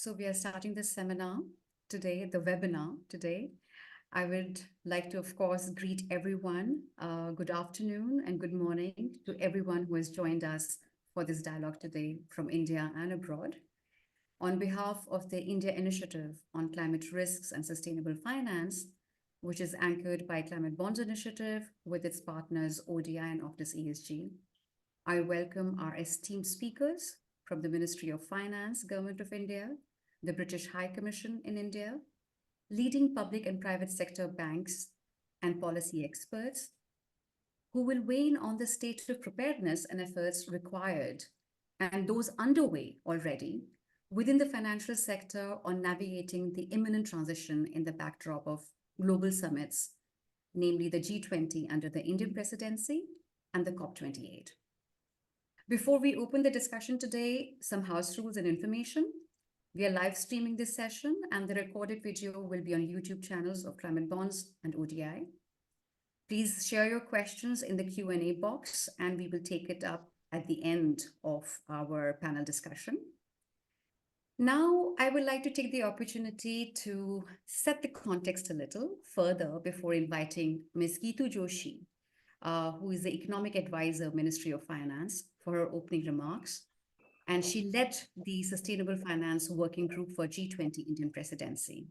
So we are starting this seminar today, the webinar today. I would like to, of course, greet everyone. Good afternoon and good morning to everyone who has joined us for this dialogue today from India and abroad. On behalf of the India Initiative on Climate Risks and Sustainable Finance, which is anchored by Climate Bonds Initiative with its partners ODI and Optus ESG, I welcome our esteemed speakers from the Ministry of Finance, Government of India, the British High Commission in India, leading public and private sector banks and policy experts who will weigh in on the state of preparedness and efforts required and those underway already within the financial sector on navigating the imminent transition in the backdrop of global summits, namely the G20 under the Indian Presidency and the COP28. Before we open the discussion today, some house rules and information. We are live streaming this session and the recorded video will be on YouTube channels of Climate Bonds and ODI. Please share your questions in the Q&A box and we will take it up at the end of our panel discussion. Now, I would like to take the opportunity to set the context a little further before inviting Ms. Geetu Joshi, who is the Economic Advisor, Ministry of Finance, for her opening remarks. And she led the Sustainable Finance Working Group for G20 Indian Presidency.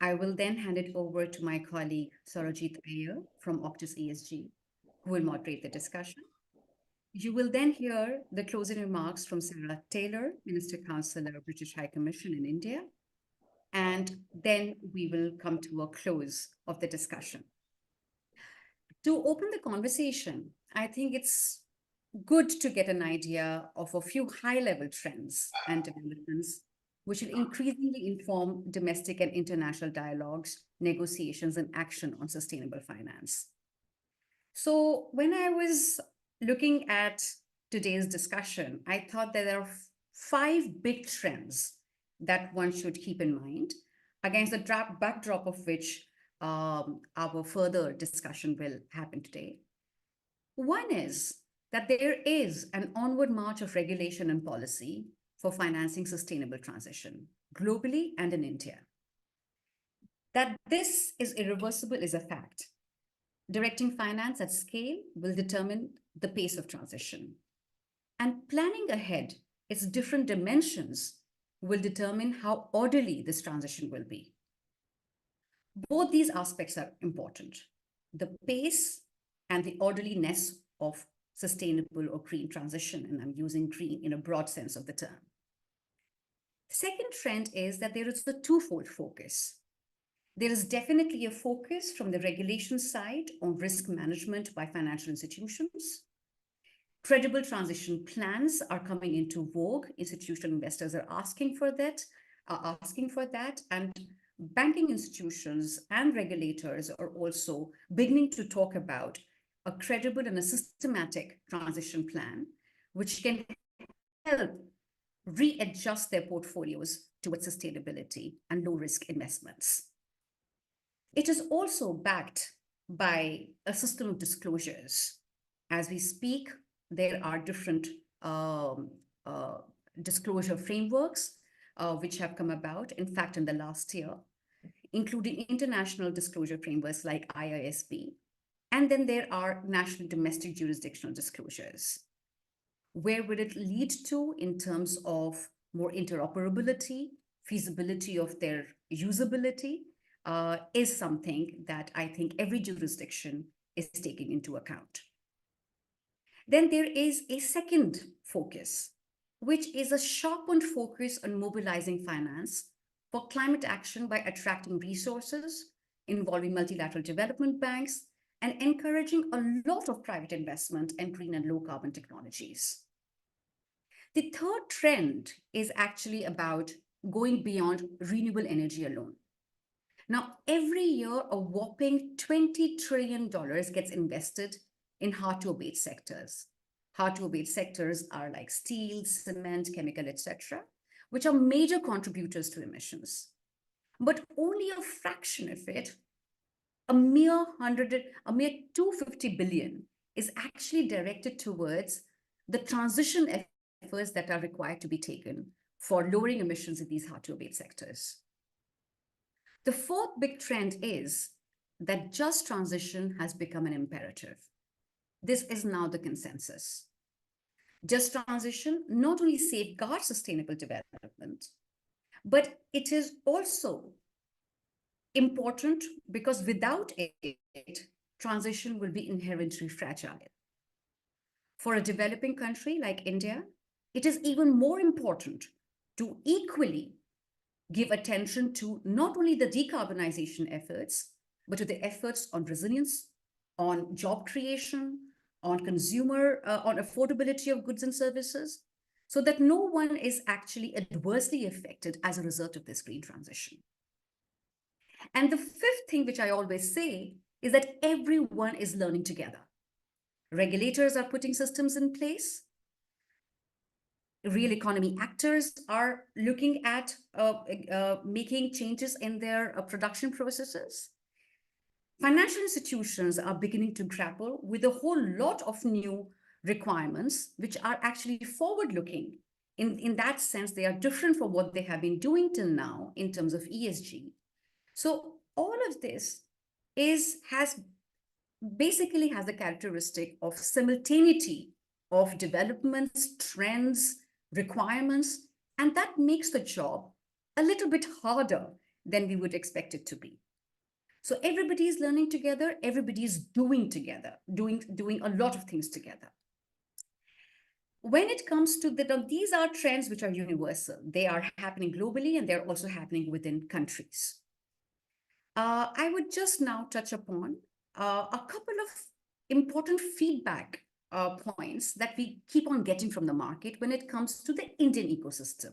I will then hand it over to my colleague, Sarojit Iyer from Optus ESG, who will moderate the discussion. You will then hear the closing remarks from Sarah Taylor, Minister Counselor, British High Commission in India. And then we will come to a close of the discussion. To open the conversation, I think it's good to get an idea of a few high-level trends and developments which will increasingly inform domestic and international dialogues, negotiations, and action on sustainable finance. So when I was looking at today's discussion, I thought that there are 5 big trends that one should keep in mind, against the backdrop of which our further discussion will happen today. One is that there is an onward march of regulation and policy for financing sustainable transition globally and in India. That this is irreversible is a fact. Directing finance at scale will determine the pace of transition. And planning ahead its different dimensions will determine how orderly this transition will be. Both these aspects are important. The pace and the orderliness of sustainable or green transition, and I'm using green in a broad sense of the term. Second trend is that there is a twofold focus. There is definitely a focus from the regulation side on risk management by financial institutions. Credible transition plans are coming into vogue. Institutional investors are asking for that, and banking institutions and regulators are also beginning to talk about a credible and a systematic transition plan, which can help readjust their portfolios towards sustainability and low-risk investments. It is also backed by a system of disclosures. As we speak, there are different disclosure frameworks which have come about, in fact, in the last year, including international disclosure frameworks like IISB. And then there are national domestic jurisdictional disclosures. Where will it lead to in terms of more interoperability, feasibility of their usability, is something that I think every jurisdiction is taking into account. Then there is a second focus, which is a sharpened focus on mobilizing finance for climate action by attracting resources, involving multilateral development banks, and encouraging a lot of private investment in green and low carbon technologies. The third trend is actually about going beyond renewable energy alone. Now, every year, a whopping $20 trillion gets invested in hard-to-abate sectors. Hard-to-abate sectors are like steel, cement, chemical, etc., which are major contributors to emissions. But only a fraction of it, a mere 250 billion, is actually directed towards the transition efforts that are required to be taken for lowering emissions in these hard-to-abate sectors. The fourth big trend is that just transition has become an imperative. This is now the consensus. Just transition not only safeguards sustainable development, but it is also important because without it, transition will be inherently fragile. For a developing country like India, it is even more important to equally give attention to not only the decarbonization efforts, but to the efforts on resilience, on job creation, on on affordability of goods and services, so that no one is actually adversely affected as a result of this green transition. And the fifth thing, which I always say, is that everyone is learning together. Regulators are putting systems in place. Real economy actors are looking at making changes in their production processes. Financial institutions are beginning to grapple with a whole lot of new requirements, which are actually forward-looking. In that sense, they are different from what they have been doing till now in terms of ESG. So all of this basically has the characteristic of simultaneity of developments, trends, requirements, and that makes the job a little bit harder than we would expect it to be. So everybody is learning together, everybody is doing together, doing a lot of things together. When it comes to these are trends which are universal. They are happening globally and they're also happening within countries. I would just now touch upon a couple of important feedback points that we keep on getting from the market when it comes to the Indian ecosystem,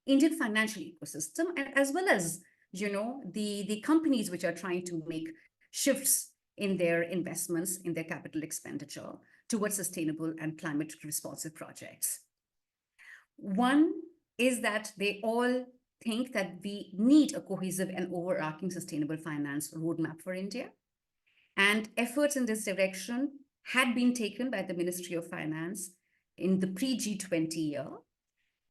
Indian financial ecosystem, and as well as, the companies which are trying to make shifts in their investments, in their capital expenditure towards sustainable and climate responsive projects. One is that they all think that we need a cohesive and overarching sustainable finance roadmap for India. And efforts in this direction had been taken by the Ministry of Finance in the pre-G20 year.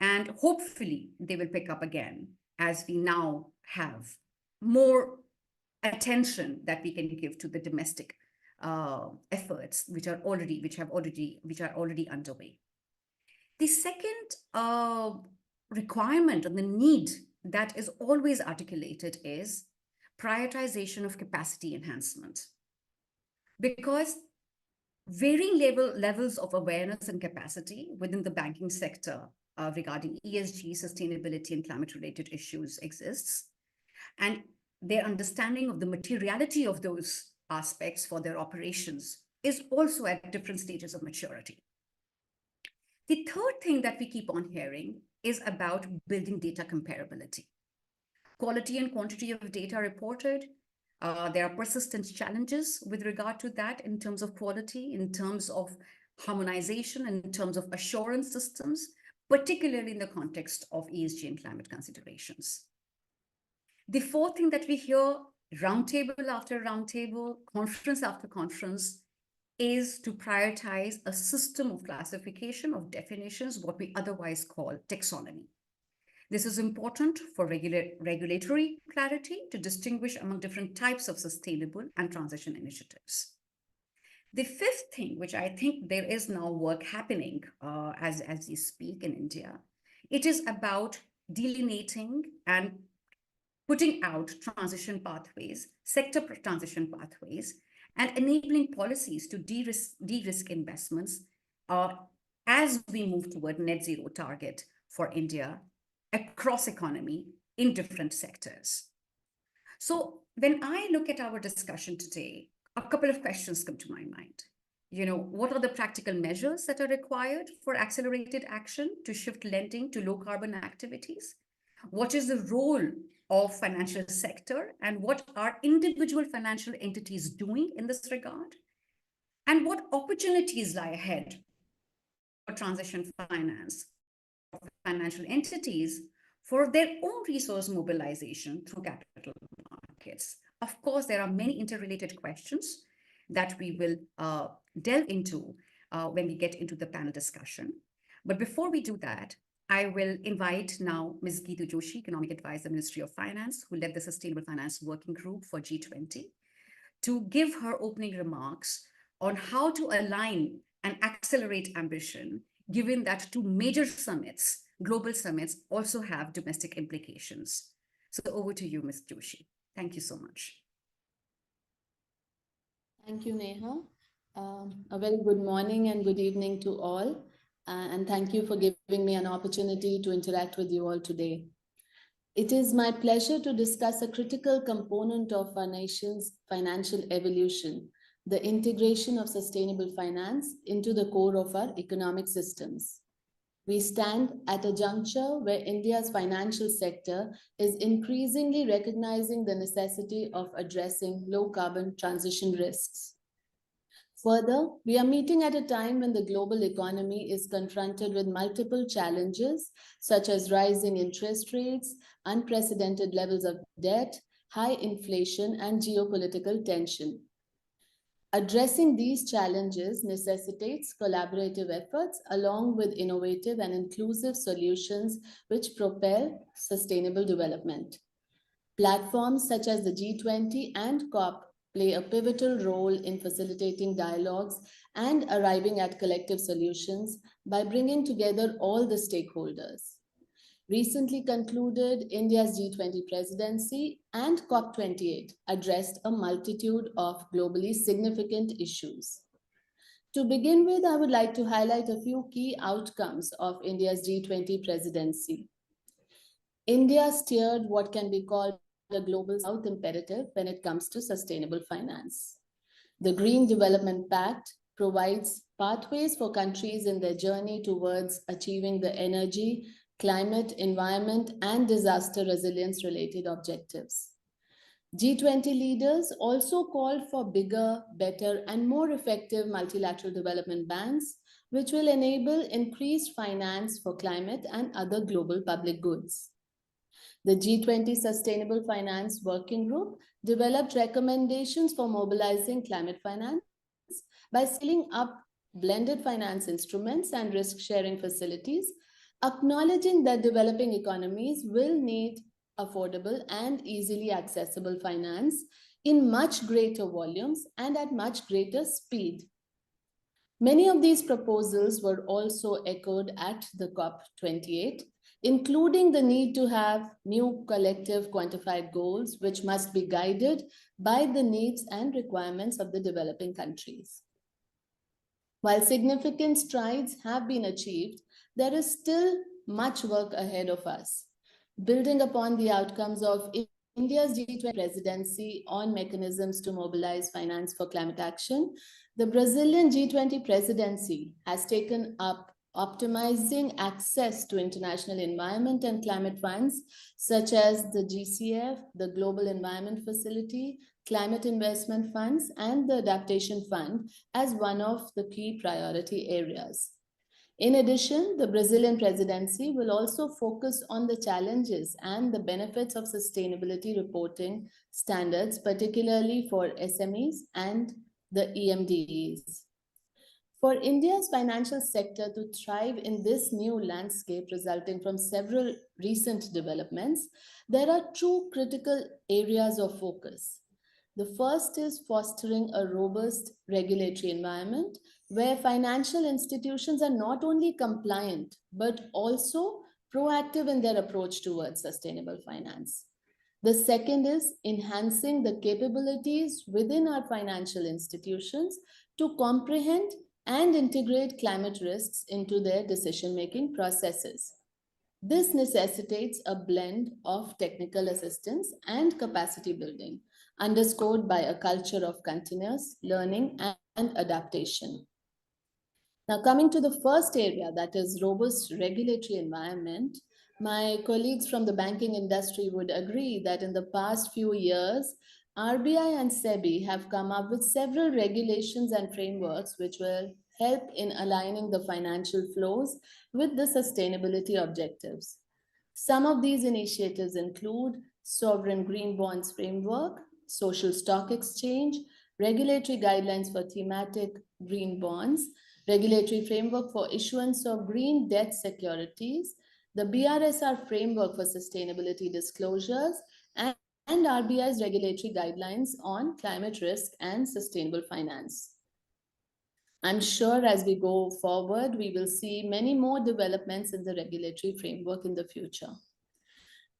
And hopefully they will pick up again as we now have more attention that we can give to the domestic efforts which are already underway. The second requirement and the need that is always articulated is prioritization of capacity enhancement. Because varying levels of awareness and capacity within the banking sector regarding ESG, sustainability, and climate-related issues exists. And their understanding of the materiality of those aspects for their operations is also at different stages of maturity. The third thing that we keep on hearing is about building data comparability. Quality and quantity of data reported. There are persistent challenges with regard to that in terms of quality, in terms of harmonization, in terms of assurance systems, particularly in the context of ESG and climate considerations. The fourth thing that we hear, roundtable after roundtable, conference after conference, is to prioritize a system of classification of definitions, what we otherwise call taxonomy. This is important for regulatory clarity to distinguish among different types of sustainable and transition initiatives. The fifth thing, which I think there is now work happening as we speak in India, it is about delineating and putting out transition pathways, sector transition pathways, and enabling policies to de-risk investments as we move toward net zero target for India across economy in different sectors. So when I look at our discussion today, a couple of questions come to my mind. What are the practical measures that are required for accelerated action to shift lending to low carbon activities? What is the role of financial sector and what are individual financial entities doing in this regard? And what opportunities lie ahead for transition finance, financial entities for their own resource mobilization through capital markets? Of course, there are many interrelated questions that we will delve into when we get into the panel discussion. But before we do that, I will invite now Ms. Geetu Joshi, Economic Advisor, Ministry of Finance, who led the Sustainable Finance Working Group for G20, to give her opening remarks on how to align and accelerate ambition, given that two major summits, global summits, also have domestic implications. So over to you, Ms. Joshi. Thank you so much. Thank you, Neha. A very good morning and good evening to all. And thank you for giving me an opportunity to interact with you all today. It is my pleasure to discuss a critical component of our nation's financial evolution, the integration of sustainable finance into the core of our economic systems. We stand at a juncture where India's financial sector is increasingly recognizing the necessity of addressing low carbon transition risks. Further, we are meeting at a time when the global economy is confronted with multiple challenges, such as rising interest rates, unprecedented levels of debt, high inflation, and geopolitical tension. Addressing these challenges necessitates collaborative efforts along with innovative and inclusive solutions which propel sustainable development. Platforms such as the G20 and COP play a pivotal role in facilitating dialogues and arriving at collective solutions by bringing together all the stakeholders. Recently concluded India's G20 Presidency and COP28 addressed a multitude of globally significant issues. To begin with, I would like to highlight a few key outcomes of India's G20 Presidency. India steered what can be called a global south imperative when it comes to sustainable finance. The Green Development Pact provides pathways for countries in their journey towards achieving the energy, climate, environment, and disaster resilience related objectives. G20 leaders also called for bigger, better, and more effective multilateral development banks, which will enable increased finance for climate and other global public goods. The G20 Sustainable Finance Working Group developed recommendations for mobilizing climate finance by scaling up blended finance instruments and risk sharing facilities, acknowledging that developing economies will need affordable and easily accessible finance in much greater volumes and at much greater speed. Many of these proposals were also echoed at the COP28, including the need to have new collective quantified goals, which must be guided by the needs and requirements of the developing countries. While significant strides have been achieved, there is still much work ahead of us. Building upon the outcomes of India's G20 presidency on mechanisms to mobilize finance for climate action, the Brazilian G20 presidency has taken up optimizing access to international environment and climate funds, such as the GCF, the Global Environment Facility, Climate Investment Funds, and the Adaptation Fund as one of the key priority areas. In addition, the Brazilian presidency will also focus on the challenges and the benefits of sustainability reporting standards, particularly for SMEs and the EMDEs. For India's financial sector to thrive in this new landscape resulting from several recent developments, there are two critical areas of focus. The first is fostering a robust regulatory environment where financial institutions are not only compliant but also proactive in their approach towards sustainable finance. The second is enhancing the capabilities within our financial institutions to comprehend and integrate climate risks into their decision-making processes. This necessitates a blend of technical assistance and capacity building, underscored by a culture of continuous learning and adaptation. Now, coming to the first area, that is robust regulatory environment, my colleagues from the banking industry would agree that in the past few years, RBI and SEBI have come up with several regulations and frameworks which will help in aligning the financial flows with the sustainability objectives. Some of these initiatives include Sovereign Green Bonds Framework, Social Stock Exchange, regulatory guidelines for thematic green bonds, regulatory framework for issuance of green debt securities, the BRSR framework for sustainability disclosures, and RBI's regulatory guidelines on climate risk and sustainable finance. I'm sure as we go forward, we will see many more developments in the regulatory framework in the future.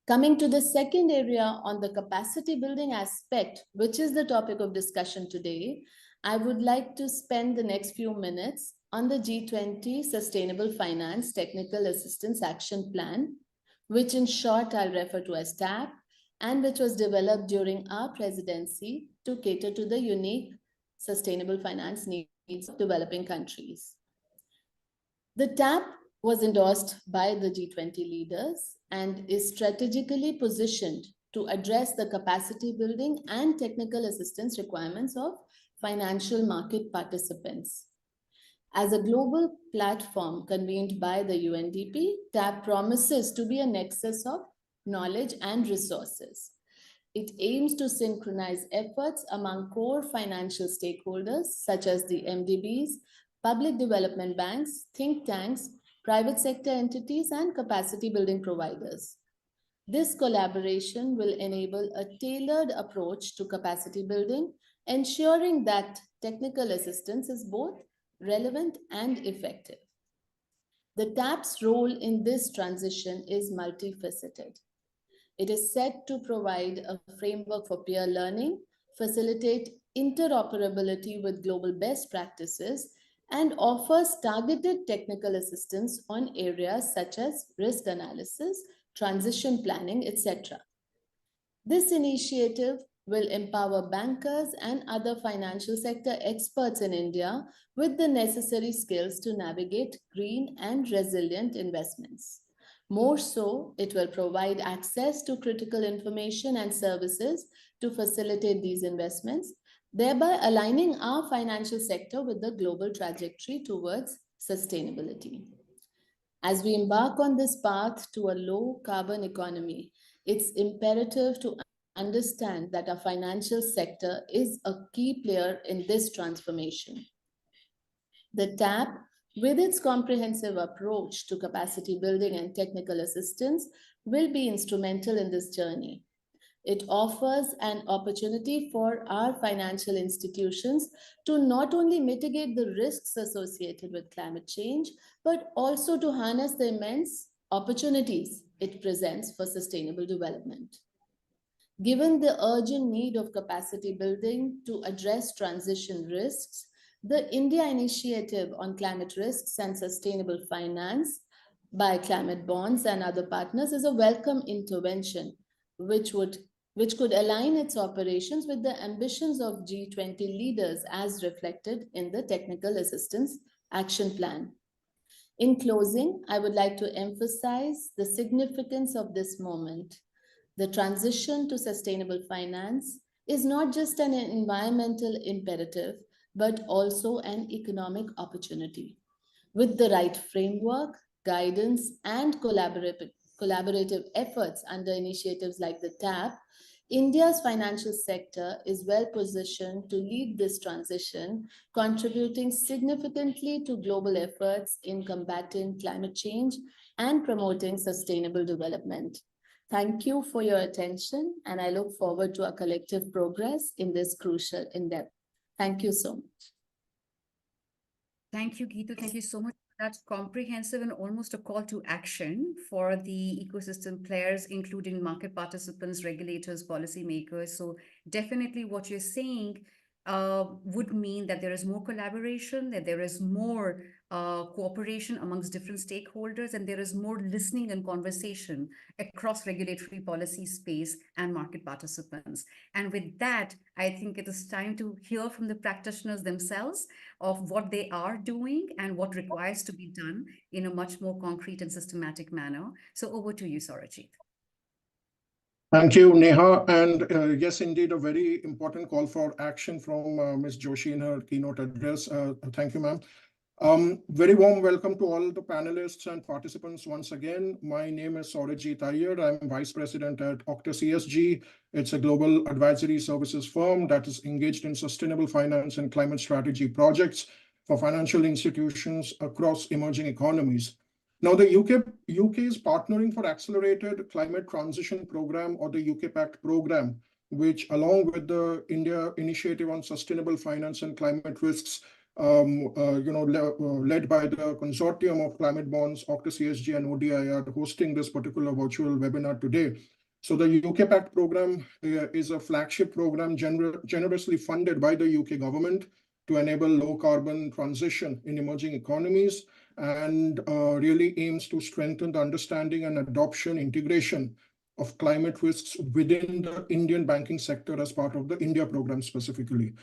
Coming to the second area on the capacity building aspect, which is the topic of discussion today, I would like to spend the next few minutes on the G20 Sustainable Finance Technical Assistance Action Plan, which in short I'll refer to as TAP, and which was developed during our presidency to cater to the unique sustainable finance needs of developing countries. The TAP was endorsed by the G20 leaders and is strategically positioned to address the capacity building and technical assistance requirements of financial market participants. As a global platform convened by the UNDP, TAP promises to be a nexus of knowledge and resources. It aims to synchronize efforts among core financial stakeholders such as the MDBs, public development banks, think tanks, private sector entities, and capacity building providers. This collaboration will enable a tailored approach to capacity building, ensuring that technical assistance is both relevant and effective. The TAP's role in this transition is multifaceted. It is set to provide a framework for peer learning, facilitate interoperability with global best practices, and offers targeted technical assistance on areas such as risk analysis, transition planning, etc. This initiative will empower bankers and other financial sector experts in India with the necessary skills to navigate green and resilient investments. More so, it will provide access to critical information and services to facilitate these investments, thereby aligning our financial sector with the global trajectory towards sustainability. As we embark on this path to a low carbon economy, it's imperative to understand that our financial sector is a key player in this transformation. The TAP, with its comprehensive approach to capacity building and technical assistance, will be instrumental in this journey. It offers an opportunity for our financial institutions to not only mitigate the risks associated with climate change, but also to harness the immense opportunities it presents for sustainable development. Given the urgent need of capacity building to address transition risks, the India Initiative on Climate Risks and Sustainable Finance by climate bonds and other partners is a welcome intervention, which could align its operations with the ambitions of G20 leaders as reflected in the Technical Assistance Action Plan. In closing, I would like to emphasize the significance of this moment. The transition to sustainable finance is not just an environmental imperative, but also an economic opportunity. With the right framework, guidance, and collaborative efforts under initiatives like the TAP, India's financial sector is well positioned to lead this transition, contributing significantly to global efforts in combating climate change and promoting sustainable development. Thank you for your attention, and I look forward to our collective progress in this crucial endeavor. Thank you so much. Thank you, Geetu. Thank you so much. That's comprehensive and almost a call to action for the ecosystem players, including market participants, regulators, policymakers. So definitely what you're saying would mean that there is more collaboration, that there is more cooperation amongst different stakeholders, and there is more listening and conversation across regulatory policy space and market participants. And with that, I think it is time to hear from the practitioners themselves of what they are doing and what requires to be done in a much more concrete and systematic manner. So over to you, Saurajit. Thank you, Neha. And yes, indeed, a very important call for action from Ms. Joshi in her keynote address. Thank you, ma'am. Very warm welcome to all the panelists and participants once again. My name is Saurajit Iyer. I'm Vice President at Octus ESG. It's a global advisory services firm that is engaged in sustainable finance and climate strategy projects for financial institutions across emerging economies. Now, the UK is partnering for Accelerated Climate Transition Program, or the UK Pact program, which, along with the India Initiative on Sustainable Finance and Climate Risks, led by the Consortium of Climate Bonds, Octa CSG, and ODI, are hosting this particular virtual webinar today. So the UK Pact program is a flagship program generously funded by the UK government to enable low carbon transition in emerging economies, and really aims to strengthen the understanding and adoption integration of climate risks within the Indian banking sector as part of the India program specifically.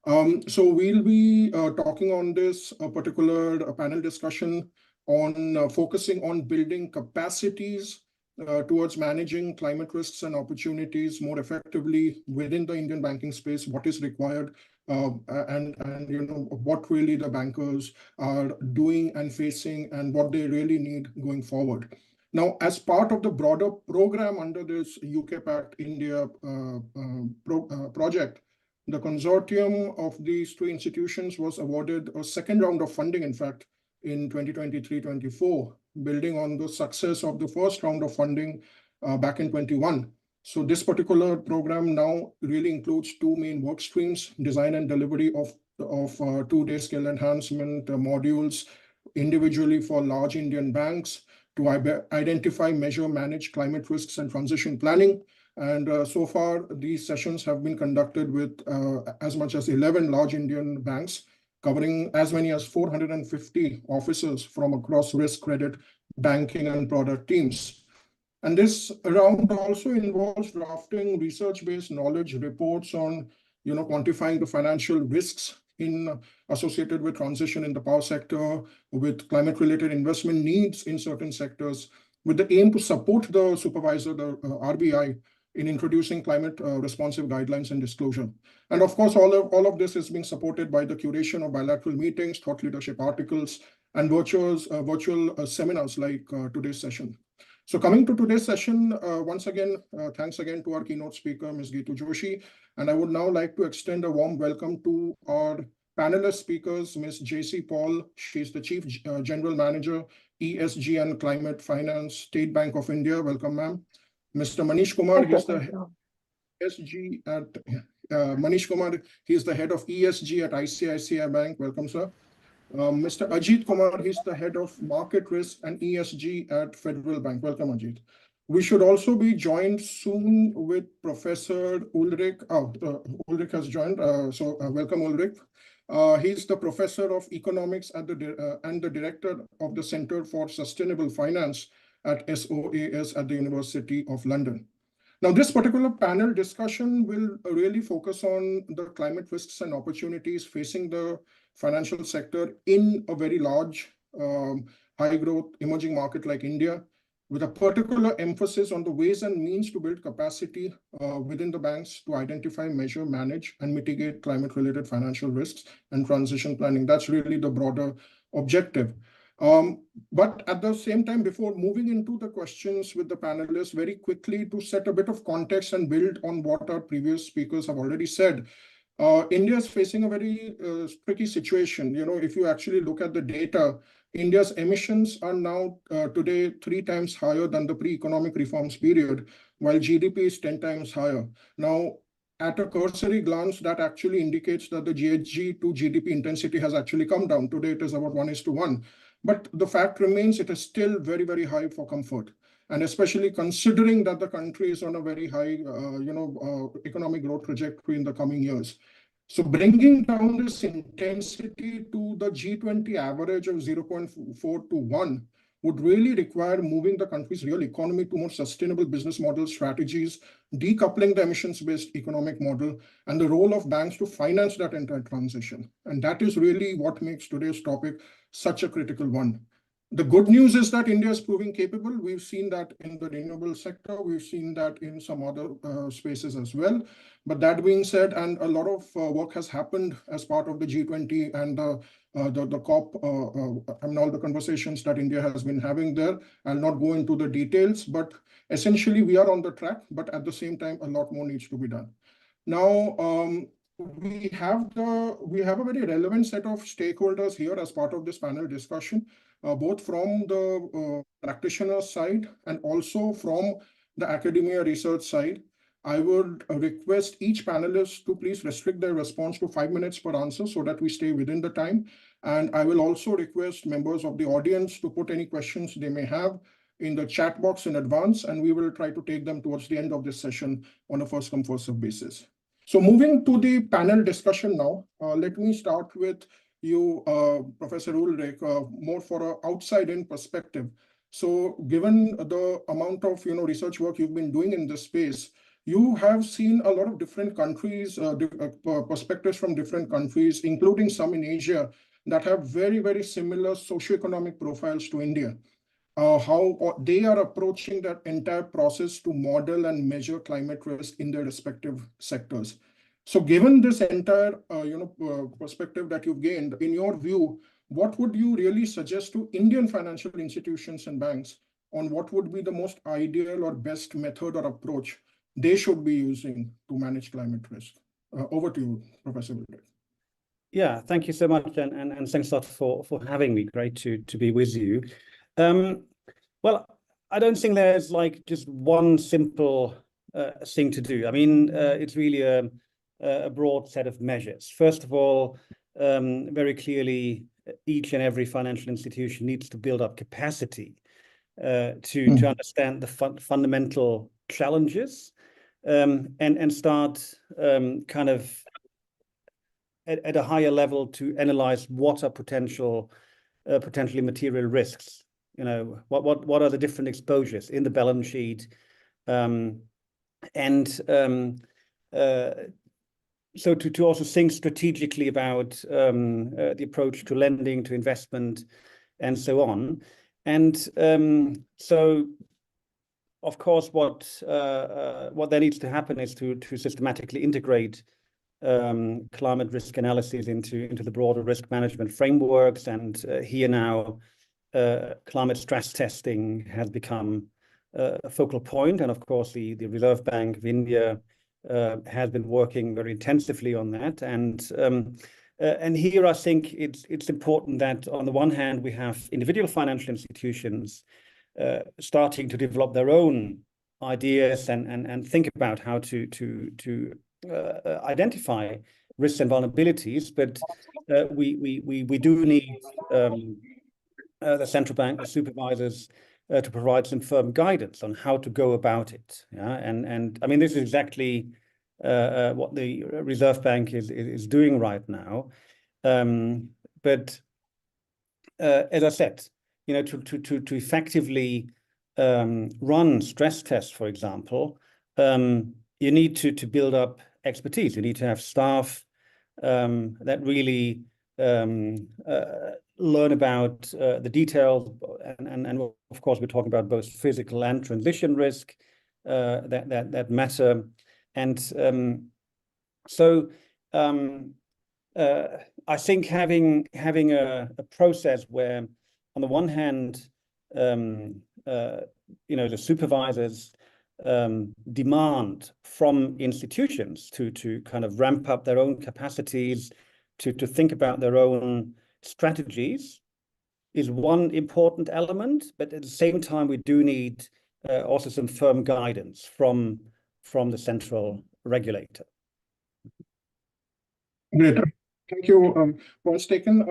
So we'll be talking on this particular panel discussion on focusing on building capacities towards managing climate risks and opportunities more effectively within the Indian banking space, what is required, and what really the bankers are doing and facing, and what they really need going forward. Now, as part of the broader program under this UK Pact India project, the consortium of these two institutions was awarded a second round of funding, in fact, in 2023-24, building on the success of the first round of funding back in 21. So this particular program now really includes two main work streams: design and delivery of 2-day skill enhancement modules individually for large Indian banks to identify, measure, manage climate risks and transition planning. And so far, these sessions have been conducted with as much as 11 large Indian banks, covering as many as 450 officers from across risk, credit, banking, and product teams. And this round also involves drafting research-based knowledge reports on, quantifying the financial risks associated with transition in the power sector, with climate-related investment needs in certain sectors, with the aim to support the supervisor, the RBI, in introducing climate responsive guidelines and disclosure. And of course, all of this is being supported by the curation of bilateral meetings, thought leadership articles, and virtual seminars like today's session. So coming to today's session, once again, thanks again to our keynote speaker, Ms. Geetu Joshi. And I would now like to extend a warm welcome to our panelist speakers, Ms. JC Paul. She's the Chief General Manager, ESG and Climate Finance, State Bank of India. Welcome, ma'am. Mr. Manish Kumar, he's the ESG at Manish Kumar, he's the head of ESG at ICICI Bank. Welcome, sir. Mr. Ajit Kumar, he's the head of market risk and ESG at Federal Bank. Welcome, Ajit. We should also be joined soon with Professor Ulrich. Ulrich has joined. Welcome, Ulrich. He's the professor of economics at and the director of the Center for Sustainable Finance at SOAS at the University of London. Now, this particular panel discussion will really focus on the climate risks and opportunities facing the financial sector in a very large, high-growth emerging market like India, with a particular emphasis on the ways and means to build capacity within the banks to identify, measure, manage, and mitigate climate-related financial risks and transition planning. That's really the broader objective. But at the same time, before moving into the questions with the panelists, very quickly to set a bit of context and build on what our previous speakers have already said, India is facing a very tricky situation. If you actually look at the data, India's emissions are now today 3 times higher than the pre-economic reforms period, while GDP is 10 times higher. Now, at a cursory glance, that actually indicates that the GHG to GDP intensity has actually come down. Today, it is about 1:1. But the fact remains, it is still very, very high for comfort. And especially considering that the country is on a very high, economic growth trajectory in the coming years. So bringing down this intensity to the G20 average of 0.4 to 1 would really require moving the country's real economy to more sustainable business model strategies, decoupling the emissions-based economic model, and the role of banks to finance that entire transition. And that is really what makes today's topic such a critical one. The good news is that India is proving capable. We've seen that in the renewable sector. We've seen that in some other spaces as well. But that being said, and a lot of work has happened as part of the G20 and the COP, and all the conversations that India has been having there. I'll not go into the details, but essentially we are on the track, but at the same time, a lot more needs to be done. Now, we have a very relevant set of stakeholders here as part of this panel discussion, both from the practitioner side and also from the academia research side. I would request each panelist to please restrict their response to 5 minutes per answer so that we stay within the time. And I will also request members of the audience to put any questions they may have in the chat box in advance, and we will try to take them towards the end of this session on a first come first serve basis. So moving to the panel discussion now, let me start with you, Professor Ulrich, more for an outside-in perspective. So given the amount of research work you've been doing in this space, you have seen a lot of different countries, perspectives from different countries, including some in Asia, that have very, very similar socioeconomic profiles to India. How they are approaching that entire process to model and measure climate risk in their respective sectors. So given this entire perspective that you've gained, in your view, what would you really suggest to Indian financial institutions and banks on what would be the most ideal or best method or approach they should be using to manage climate risk? Over to you, Professor Wilder. Yeah, thank you so much, and thanks a lot for having me. Great to be with you. Well, I don't think there's like just one simple thing to do. I mean, it's really a broad set of measures. First of all, very clearly, each and every financial institution needs to build up capacity to understand the fundamental challenges and start kind of at a higher level to analyze what are potentially material risks. What are the different exposures in the balance sheet, so to also think strategically about the approach to lending, to investment, and so on. And so, of course, what there needs to happen is to systematically integrate climate risk analysis into the broader risk management frameworks. And here now, climate stress testing has become a focal point. And of course, the Reserve Bank of India has been working very intensively on that. And here I think it's important that on the one hand, we have individual financial institutions starting to develop their own ideas and think about how to identify risks and vulnerabilities, but we do need the central bank, the supervisors, to provide some firm guidance on how to go about it. Yeah, and I mean this is exactly what the Reserve Bank is doing right now. But as I said, to effectively run stress tests, for example, you need to build up expertise. You need to have staff that really learn about the details, and of course we're talking about both physical and transition risk that matter. And so I think having a process where, on the one hand, the supervisors demand from institutions to kind of ramp up their own capacities, to think about their own strategies, is one important element. But at the same time, we do need also some firm guidance from the central regulator. Great. Thank you, points taken.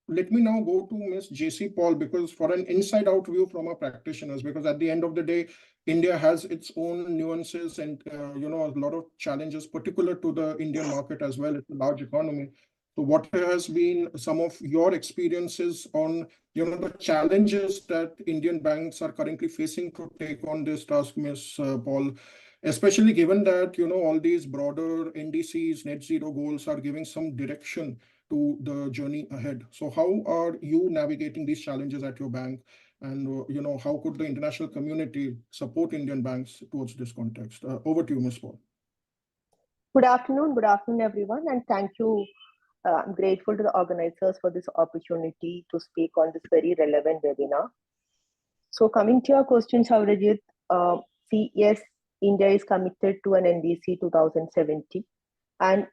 Let me now go to Ms. J.C. Paul, because for an inside-out view from our practitioners, because at the end of the day, India has its own nuances and a lot of challenges, particular to the Indian market as well. It's a large economy. So what has been some of your experiences on the challenges that Indian banks are currently facing to take on this task, Ms. Paul? Especially given that all these broader NDCs, net zero goals are giving some direction to the journey ahead. So how are you navigating these challenges at your bank? And how could the international community support Indian banks towards this context? Over to you, Ms. Paul. Good afternoon, everyone, and thank you. I'm grateful to the organizers for this opportunity to speak on this very relevant webinar. So coming to your question, Saurajit, yes, India is committed to an NDC 2070, and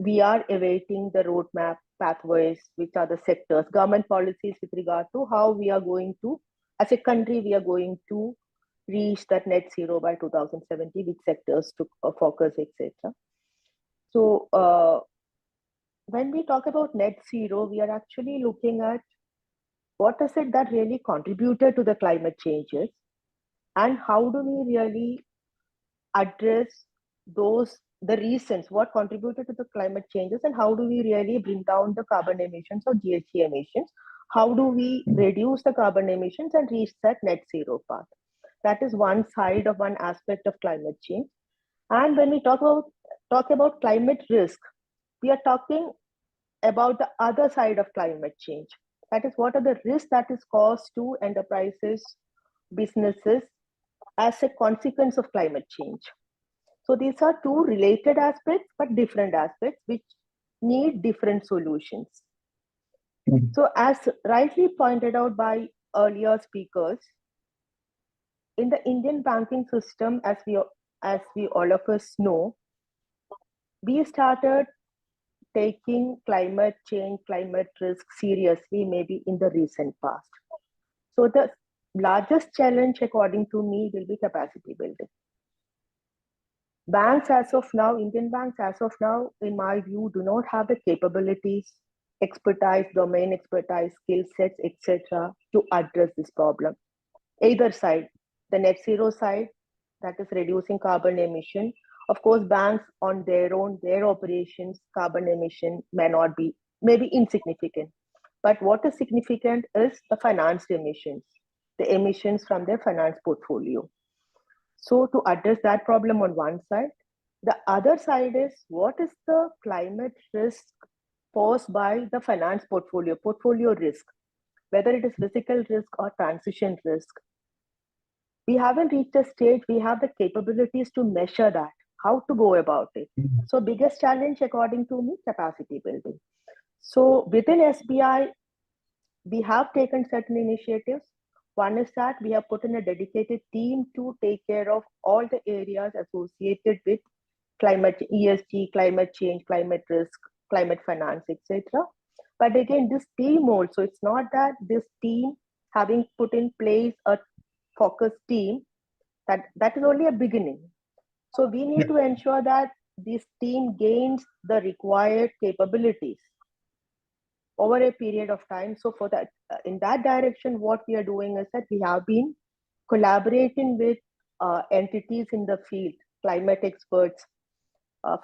we are awaiting the roadmap pathways, which are the sectors, government policies with regard to how we are going to, as a country, we are going to reach that net zero by 2070, which sectors to focus, etc. So when we talk about net zero, we are actually looking at what is it that really contributed to the climate changes, and how do we really address the reasons what contributed to the climate changes, and how do we really bring down the carbon emissions or GHG emissions? How do we reduce the carbon emissions and reach that net zero path? That is one side of one aspect of climate change. And when we talk about climate risk, we are talking about the other side of climate change. That is, what are the risks that is caused to enterprises, businesses as a consequence of climate change. So these are two related aspects, but different aspects which need different solutions. So as rightly pointed out by earlier speakers, in the Indian banking system, as we all of us know, we started taking climate change, climate risk seriously maybe in the recent past. So the largest challenge, according to me, will be capacity building. Banks as of now, Indian banks as of now, in my view, do not have the capabilities, expertise, domain expertise, skill sets, etc., to address this problem. Either side, the net zero side, that is reducing carbon emission. Of course, banks on their own, their operations, carbon emission may be insignificant. But what is significant is the financed emissions, the emissions from their finance portfolio. So to address that problem on one side, the other side is, what is the climate risk posed by the finance portfolio risk, whether it is physical risk or transition risk. We haven't reached a stage, we have the capabilities to measure that, how to go about it. So biggest challenge, according to me, capacity building. So within SBI, we have taken certain initiatives. One is that we have put in a dedicated team to take care of all the areas associated with climate, ESG, climate change, climate risk, climate finance, etc. But again, this team also, it's not that this team having put in place a focus team, that is only a beginning. So we need to ensure that this team gains the required capabilities over a period of time. So for that, in that direction, what we are doing is that we have been collaborating with entities in the field, climate experts,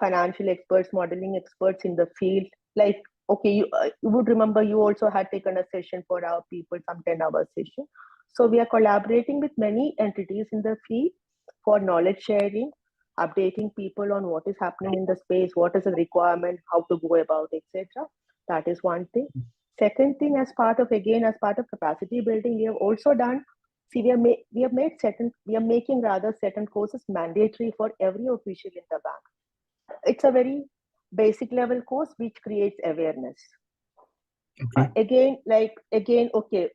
financial experts, modeling experts in the field. Like, okay, you would remember you also had taken a session for our people, some 10-hour session. So we are collaborating with many entities in the field for knowledge sharing, updating people on what is happening in the space, what is the requirement, how to go about, etc. That is one thing. Second thing, as part of capacity building, we have also done, we are making certain courses mandatory for every official in the bank. It's a very basic level course which creates awareness. Okay.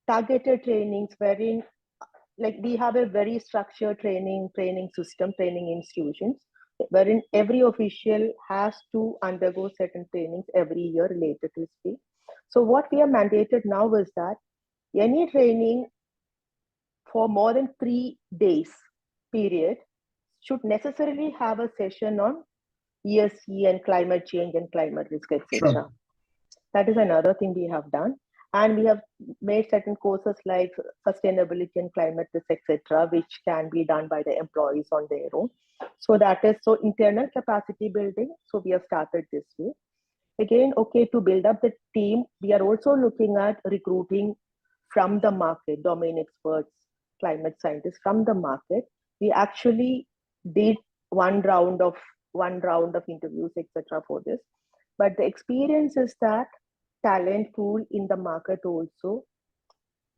Targeted trainings wherein, like, we have a very structured training system, training institutions, wherein every official has to undergo certain trainings every year related to speak. So what we are mandated now is that any training for more than 3 days period should necessarily have a session on ESG and climate change and climate risk, etc. Sure. That is another thing we have done. And we have made certain courses like sustainability and climate risk, etc., which can be done by the employees on their own. So that is internal capacity building. So we have started this way. Again, okay, to build up the team, we are also looking at recruiting from the market, domain experts, climate scientists from the market. We actually did one round of interviews, etc., for this. But the experience is that talent pool in the market also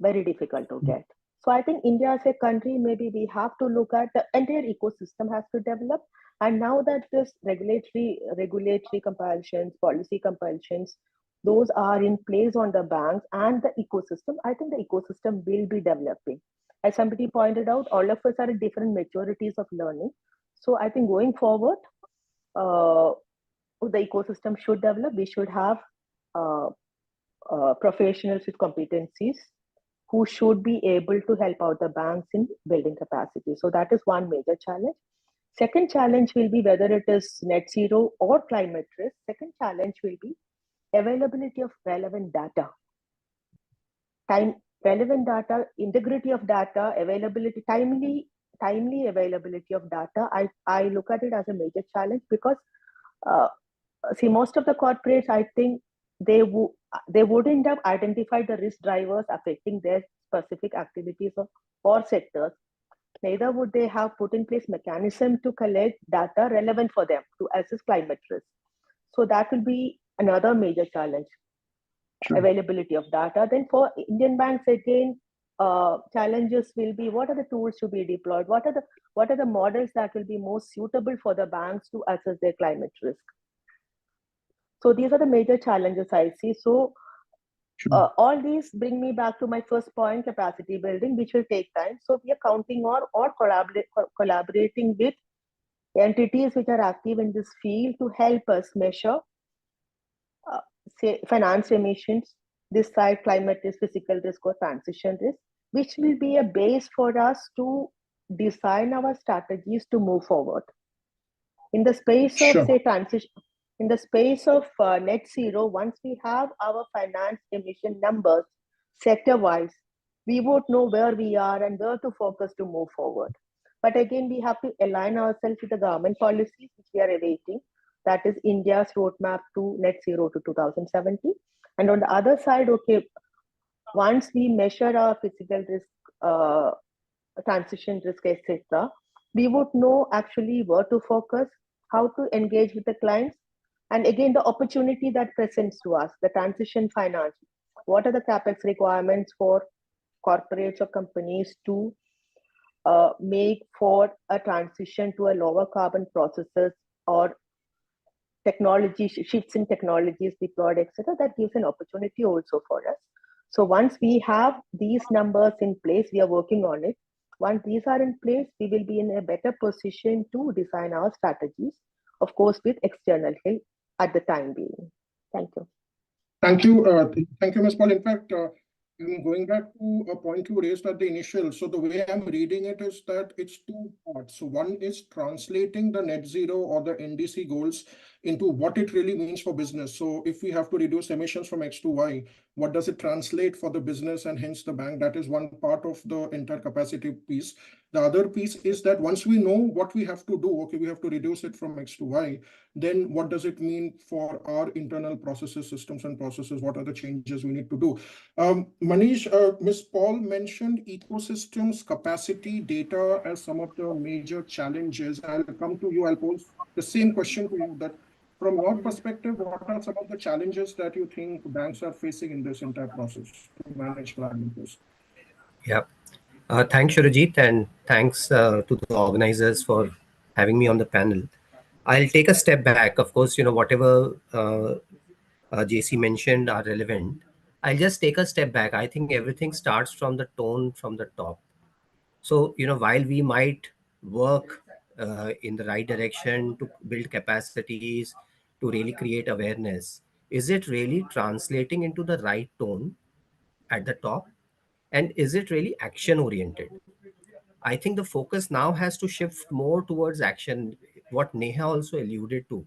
very difficult to get. So I think India as a country, maybe we have to look at the entire ecosystem has to develop. And now that this regulatory compulsions, policy compulsions, those are in place on the banks and the ecosystem, I think the ecosystem will be developing. As somebody pointed out, all of us are at different maturities of learning. So I think going forward, the ecosystem should develop. We should have professionals with competencies who should be able to help out the banks in building capacity. So that is one major challenge. Second challenge will be whether it is net zero or climate risk. Second challenge will be availability of relevant data. Relevant data, integrity of data, availability, timely availability of data. I look at it as a major challenge because see, most of the corporates, I think they wouldn't have identified the risk drivers affecting their specific activities or sectors. Neither would they have put in place mechanism to collect data relevant for them to assess climate risk. So that will be another major challenge, availability of data. Then for Indian banks, again, challenges will be what are the tools to be deployed? What are the models that will be most suitable for the banks to assess their climate risk? So these are the major challenges I see. So all these bring me back to my first point, capacity building, which will take time. So we are counting or collaborating with entities which are active in this field to help us measure, say, finance emissions, this side climate risk, physical risk, or transition risk, which will be a base for us to design our strategies to move forward. In the space of, say, transition, in the space of net zero, once we have our finance emission numbers sector-wise, we would know where we are and where to focus to move forward. But again, we have to align ourselves with the government policies which we are awaiting. That is India's roadmap to net zero to 2070. And on the other side, okay, once we measure our physical risk, transition risk, etc., we would know actually where to focus, how to engage with the clients, and again, the opportunity that presents to us, the transition finance. What are the capex requirements for corporates or companies to make for a transition to a lower carbon processes or technology shifts in technologies deployed, etc.? That gives an opportunity also for us. So once we have these numbers in place, we are working on it. Once these are in place, we will be in a better position to design our strategies, of course, with external help at the time being. Thank you. Thank you, Ms. Paul. In fact, going back to a point you raised at the initial, so the way I'm reading it is that it's two parts. So one is translating the net zero or the NDC goals into what it really means for business. So if we have to reduce emissions from X to Y, what does it translate for the business and hence the bank? That is one part of the entire capacity piece. The other piece is that once we know what we have to do, okay, we have to reduce it from X to Y, then what does it mean for our internal processes, systems and processes? What are the changes we need to do? Manish, Ms. Paul mentioned ecosystems, capacity, data as some of the major challenges. I'll come to you. I'll pose the same question to you, that from your perspective, what are some of the challenges that you think banks are facing in this entire process to manage climate risk? Yeah. Thanks, Shurajit, and thanks to the organizers for having me on the panel. I'll take a step back. Of course, whatever JC mentioned are relevant. I'll just take a step back. I think everything starts from the tone from the top. So, while we might work in the right direction to build capacities, to really create awareness, is it really translating into the right tone at the top? And is it really action oriented? I think the focus now has to shift more towards action, what Neha also alluded to.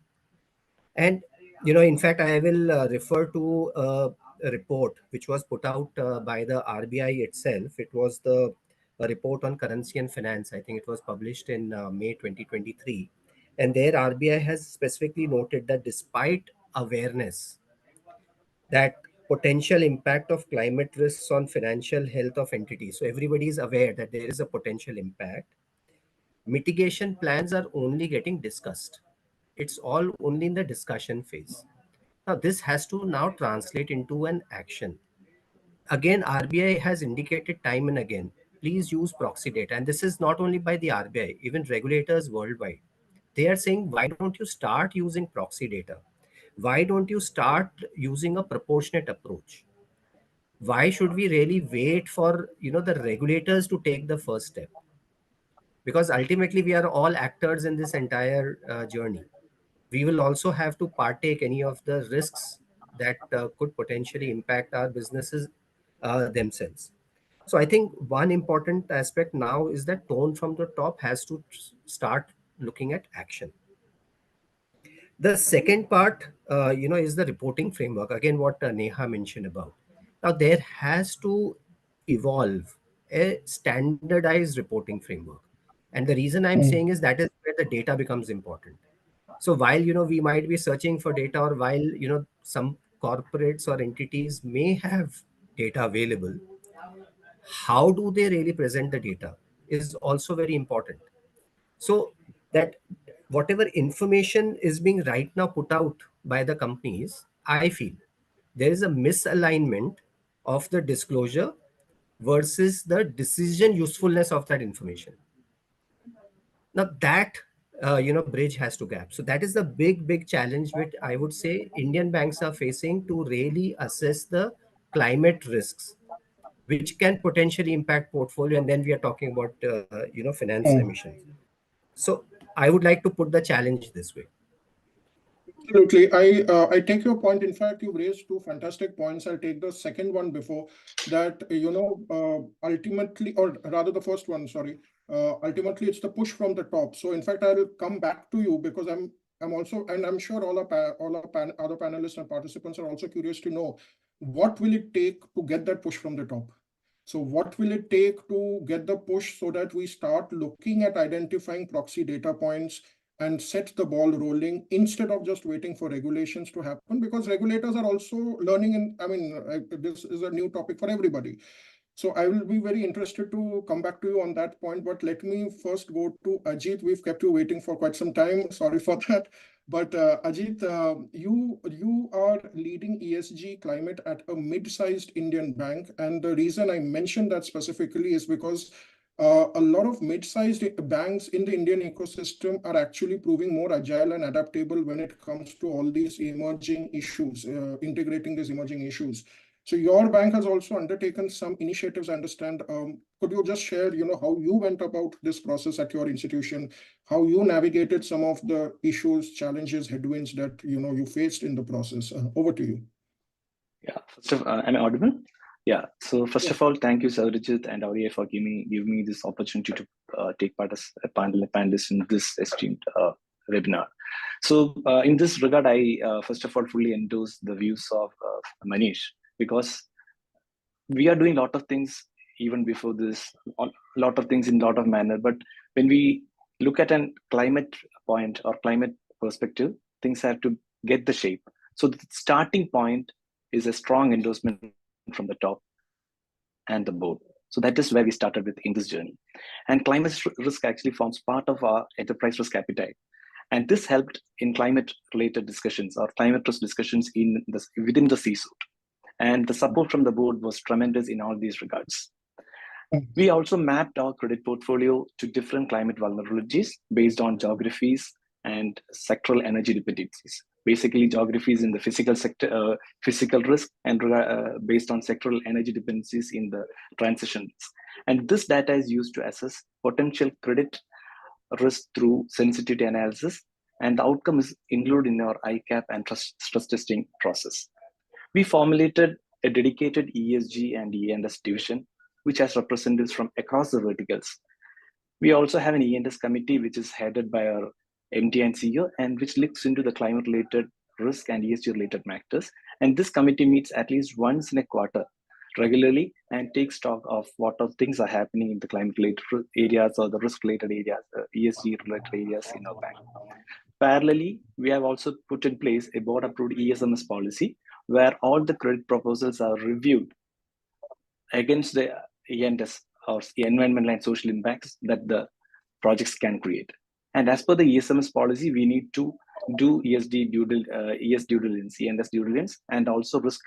And, in fact, I will refer to a report which was put out by the RBI itself. It was a report on currency and finance. I think it was published in May 2023. And there RBI has specifically noted that despite awareness that potential impact of climate risks on financial health of entities, so everybody is aware that there is a potential impact, mitigation plans are only getting discussed. It's all only in the discussion phase. Now, this has to now translate into an action. Again, RBI has indicated time and again, please use proxy data. And this is not only by the RBI, even regulators worldwide. They are saying, why don't you start using proxy data? Why don't you start using a proportionate approach? Why should we really wait for the regulators to take the first step? Because ultimately we are all actors in this entire journey. we will also have to partake any of the risks that could potentially impact our businesses themselves. So I think one important aspect now is that tone from the top has to start looking at action. The second part, is the reporting framework. Again, what Neha mentioned about. Now, there has to evolve a standardized reporting framework. And the reason I'm saying is that is where the data becomes important. So while, we might be searching for data, or while, some corporates or entities may have data available, how do they really present the data is also very important. So that whatever information is being right now put out by the companies, I feel there is a misalignment of the disclosure versus the decision usefulness of that information. Now that bridge has to gap. So that is the big challenge which I would say Indian banks are facing to really assess the climate risks, which can potentially impact portfolio. And then we are talking about finance emissions. So I would like to put the challenge this way. Absolutely. I take your point. In fact, you raised two fantastic points. I'll take the second one before that, ultimately, or rather the first one, sorry. Ultimately, it's the push from the top. So in fact, I'll come back to you because I'm also, and I'm sure all other panelists and participants are also curious to know, what will it take to get that push from the top? So what will it take to get the push so that we start looking at identifying proxy data points and set the ball rolling instead of just waiting for regulations to happen? Because regulators are also learning, and this is a new topic for everybody. So I will be very interested to come back to you on that point, but let me first go to Ajit. We've kept you waiting for quite some time. Sorry for that. But Ajit, you are leading ESG climate at a mid-sized Indian bank. And the reason I mentioned that specifically is because a lot of mid-sized banks in the Indian ecosystem are actually proving more agile and adaptable when it comes to all these emerging issues, integrating these emerging issues. So your bank has also undertaken some initiatives, I understand. Could you just share, how you went about this process at your institution, how you navigated some of the issues, challenges, headwinds that, you faced in the process? Over to you. Yeah, first of am I audible? Yeah, so first of all, thank you, Saurajit and Aurea, for giving me this opportunity to take part as a panelist in this esteemed webinar. So in this regard, I first of all fully endorse the views of Manish, because we are doing a lot of things even before this, a lot of things in a lot of manner. But when we look at a climate point or climate perspective, things have to get the shape. So the starting point is a strong endorsement from the top and the board. So that is where we started with in this journey. And climate risk actually forms part of our enterprise risk appetite. And this helped in climate-related discussions or climate risk discussions within the C-suite. And the support from the board was tremendous in all these regards. We also mapped our credit portfolio to different climate vulnerabilities based on geographies and sectoral energy dependencies. Basically, geographies in the physical sector, physical risk, and based on sectoral energy dependencies in the transitions. And this data is used to assess potential credit risk through sensitivity analysis, and the outcome is included in our ICAP and stress testing process. We formulated a dedicated ESG and E&S division, which has representatives from across the verticals. We also have an E&S committee, which is headed by our MD and CEO, and which looks into the climate-related risk and ESG-related matters. And this committee meets at least once in a quarter regularly and takes stock of what are things are happening in the climate-related areas or the risk-related areas, ESG-related areas in our bank. Parallelly, we have also put in place a board-approved ESMS policy where all the credit proposals are reviewed against the E&S or environmental and social impacts that the projects can create. And as per the ESMS policy, we need to do ES due diligence, E&S due diligence, and also risk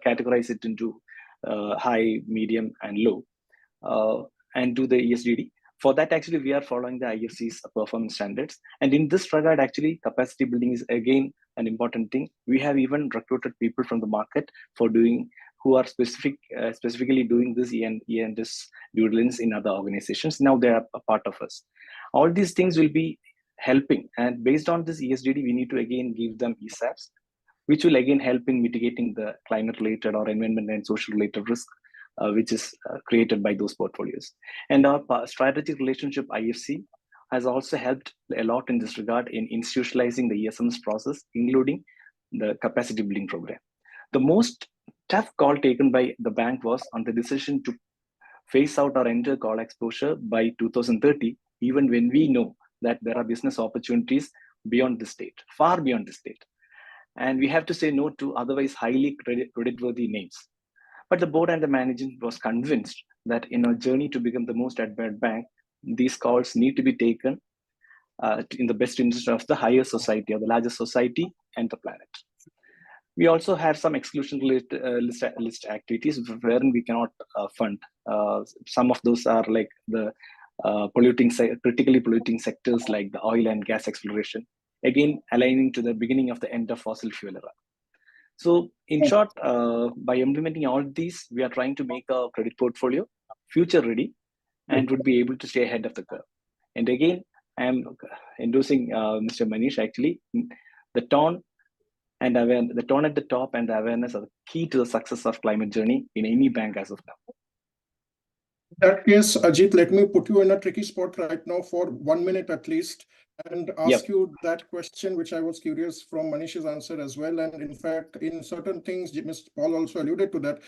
categorize it into high, medium, and low, and do the ESDD. For that, actually, we are following the IFC's performance standards. And in this regard, actually, capacity building is again an important thing. We have even recruited people from the market for who are specifically doing this E&S due diligence in other organizations. Now they are a part of us. All these things will be helping. And based on this ESDD, we need to again give them ESAPs, which will again help in mitigating the climate-related or environment and social-related risk, which is created by those portfolios. And our strategic relationship IFC has also helped a lot in this regard in institutionalizing the ESMS process, including the capacity building program. The most tough call taken by the bank was on the decision to phase out our entire call exposure by 2030, even when we know that there are business opportunities beyond the state, far beyond the state. And we have to say no to otherwise highly creditworthy names. But the board and the management was convinced that in our journey to become the most admired bank, these calls need to be taken in the best interest of the higher society, or the larger society and the planet. We also have some exclusion list activities wherein we cannot fund. Some of those are like the critically polluting sectors like the oil and gas exploration, again aligning to the beginning of the end of fossil fuel era. So in short, by implementing all these, we are trying to make our credit portfolio future ready and would be able to stay ahead of the curve. And again, I am endorsing Mr. Manish. Actually, the tone at the top and the awareness are the key to the success of climate journey in any bank as of now. In that case, Ajit, let me put you in a tricky spot right now for 1 minute at least, and ask you that question, which I was curious from Manish's answer as well. And in fact, in certain things, Mr. Paul also alluded to that.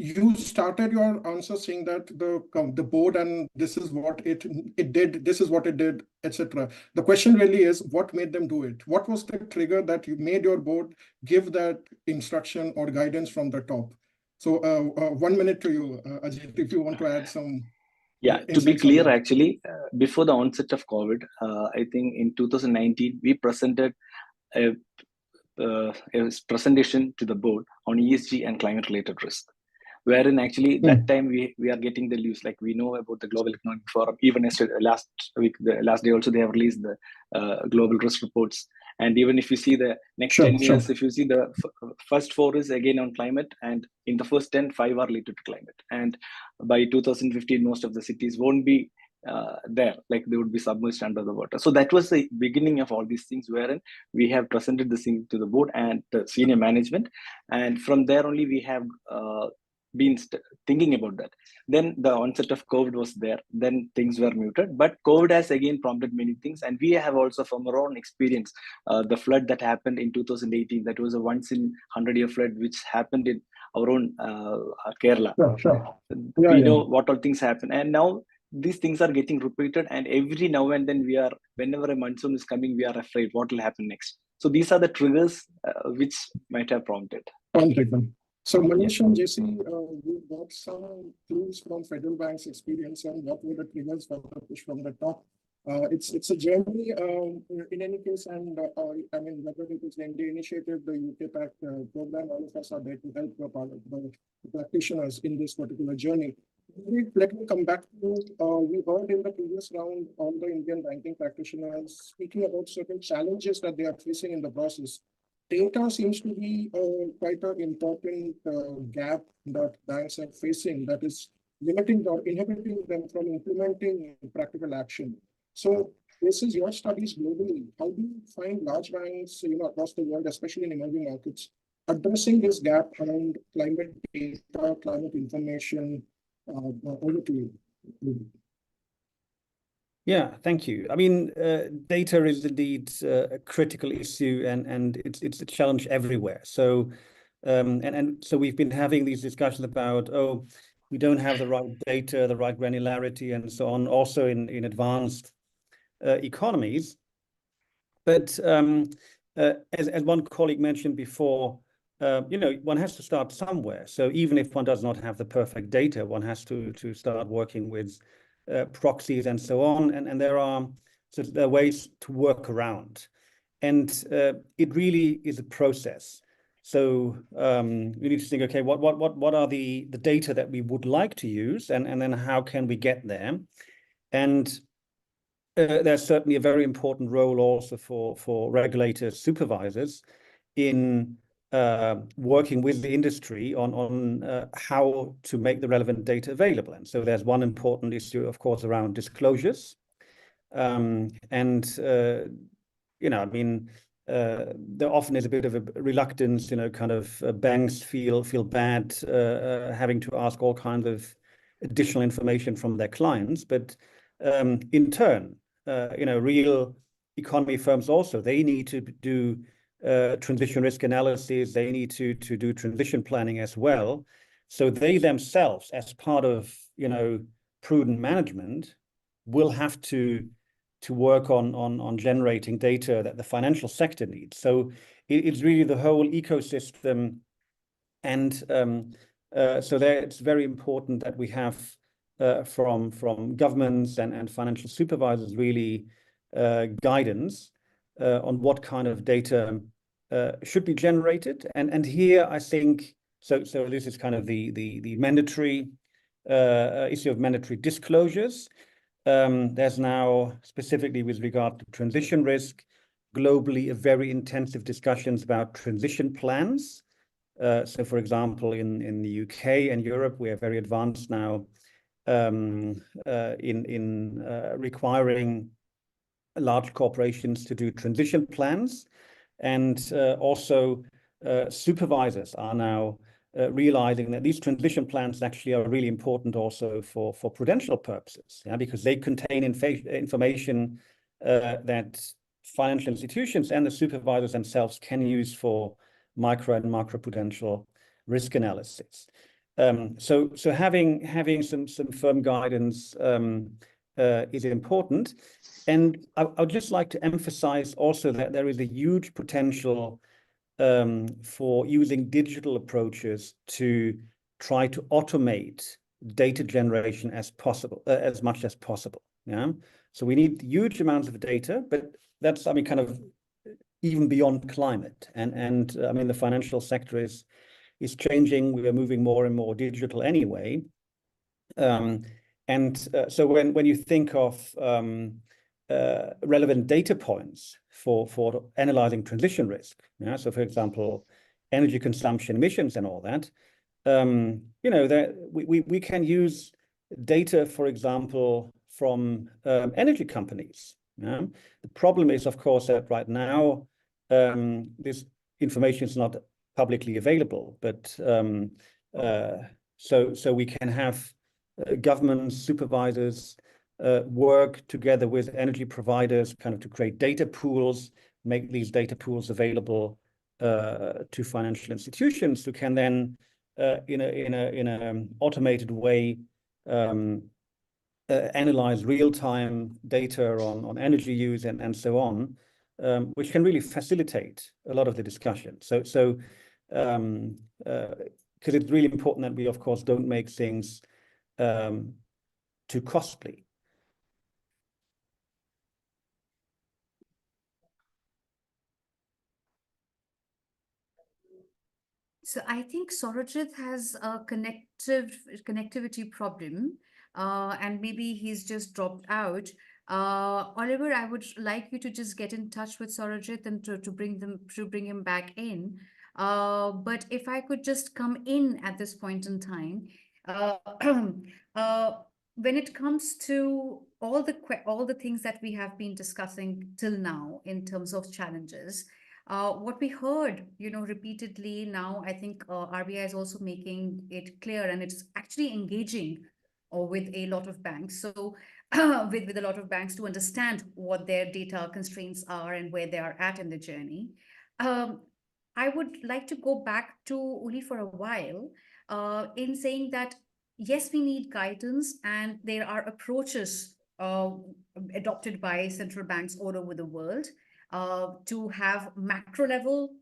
You started your answer saying that the board and this is what it did, this is what it did, etc. The question really is, what made them do it? What was the trigger that you made your board give that instruction or guidance from the top? So 1 minute to you, Ajit, if you want to add some. Yeah, to be clear, actually, before the onset of COVID, I think in 2019, we presented a presentation to the board on ESG and climate related risk, wherein actually that time we are getting the news, like we know about the Global Economic Forum. Even yesterday, last day also, they have released the global risk reports. And even if you see the next 10 years, if you see the first 4 is again on climate, and in the first 10, 5 are related to climate. And by 2015, most of the cities won't be there, like they would be submerged under the water. So that was the beginning of all these things, wherein we have presented the thing to the board and the senior management. And from there only we have been thinking about that. Then the onset of COVID was there, then things were muted, but COVID has again prompted many things. And we have also, from our own experience, the flood that happened in 2018, that was a once in 100-year flood which happened in our own Kerala. We know what all things happen, and now these things are getting repeated, and every now and then whenever a monsoon is coming, we are afraid what will happen next. So these are the triggers which might have prompted. So Manish and JC, we got some clues from Federal Bank's experience on what were the triggers for the push from the top. It's a journey in any case, and I mean, whether it is the India initiative, the UK PAC program, all of us are there to help the practitioners in this particular journey. Let me come back to, we heard in the previous round all the Indian banking practitioners speaking about certain challenges that they are facing in the process. Data seems to be quite an important gap that banks are facing, that is limiting or inhibiting them from implementing practical action. So this is your studies globally. How do you find large banks, across the world, especially in emerging markets, addressing this gap around climate data, climate information? Over to you. Yeah, thank you. I mean, data is indeed a critical issue, and it's a challenge everywhere. So, and so we've been having these discussions about, we don't have the right data, the right granularity, and so on, also in advanced economies. But as one colleague mentioned before, one has to start somewhere. So even if one does not have the perfect data, one has to start working with proxies and so on, and there are ways to work around, and it really is a process. So we need to think, okay, what are the data that we would like to use, and then how can we get there? And there's certainly a very important role also for regulators, supervisors in working with the industry on how to make the relevant data available. And so there's one important issue, of course, around disclosures. I mean, there often is a bit of a reluctance, kind of banks feel bad having to ask all kinds of additional information from their clients. But in turn, real economy firms also, they need to do transition risk analysis. They need to do transition planning as well. So they themselves, as part of, prudent management, will have to work on generating data that the financial sector needs. So it's really the whole ecosystem. And so there it's very important that we have from governments and financial supervisors really guidance on what kind of data should be generated. And here I think, so this is kind of the mandatory issue of mandatory disclosures. There's now, specifically with regard to transition risk, globally a very intensive discussions about transition plans. So, for example, in the UK and Europe, we are very advanced now in requiring large corporations to do transition plans, and also supervisors are now realizing that these transition plans actually are really important also for prudential purposes, because they contain information that financial institutions and the supervisors themselves can use for micro and macroprudential risk analysis. So having some firm guidance is important. And I would just like to emphasize also that there is a huge potential for using digital approaches to try to automate data generation as much as possible. Yeah. So we need huge amounts of data, but that's, I mean, kind of even beyond climate. And I mean, the financial sector is changing. We are moving more and more digital anyway. So when you think of relevant data points for analyzing transition risk, so for example, energy consumption, emissions, and all that, we can use data, for example, from energy companies. The problem is, of course, that right now this information is not publicly available, but so we can have governments, supervisors work together with energy providers kind of to create data pools, make these data pools available to financial institutions who can then in an automated way analyze real-time data on energy use and so on, which can really facilitate a lot of the discussion. So because it's really important that we, of course, don't make things too costly. So I think Sorajit has a connectivity problem, and maybe he's just dropped out. Oliver, I would like you to just get in touch with Sorajit and to bring him back in. But if I could just come in at this point in time, when it comes to all the things that we have been discussing till now in terms of challenges, what we heard, repeatedly now, I think RBI is also making it clear, and it's actually engaging with a lot of banks. So with a lot of banks to understand what their data constraints are and where they are at in the journey. I would like to go back to Uli for a while in saying that, yes, we need guidance, and there are approaches adopted by central banks all over the world to have macro level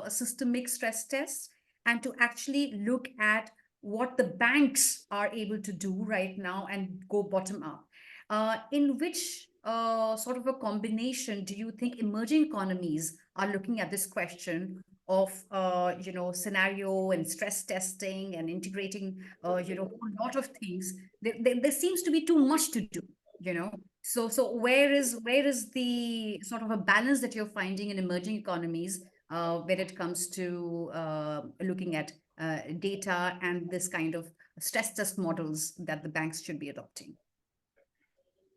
systemic stress tests, and to actually look at what the banks are able to do right now and go bottom up. In which sort of a combination do you think emerging economies are looking at this question of scenario and stress testing and integrating a lot of things? There seems to be too much to do, So where is the sort of a balance that you're finding in emerging economies when it comes to looking at data and this kind of stress test models that the banks should be adopting?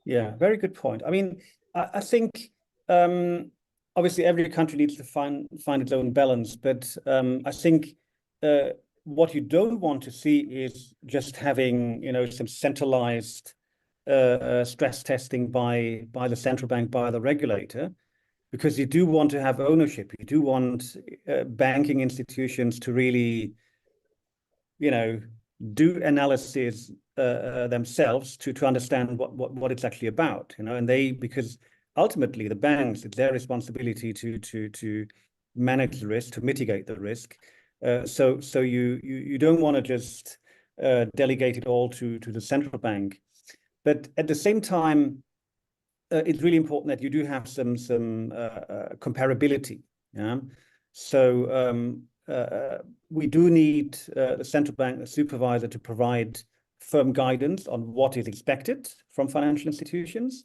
Yeah, very good point. I mean, I think obviously every country needs to find its own balance, but I think what you don't want to see is just having, you know, some centralized stress testing by the central bank, by the regulator, because you do want to have ownership. You do want banking institutions to really, you know, do analysis themselves to understand what it's actually about, you know, and because ultimately the banks, it's their responsibility to manage the risk, to mitigate the risk. So you don't want to just delegate it all to the central bank, but at the same time, it's really important that you do have some comparability. Yeah, so we do need the central bank, the supervisor, to provide firm guidance on what is expected from financial institutions.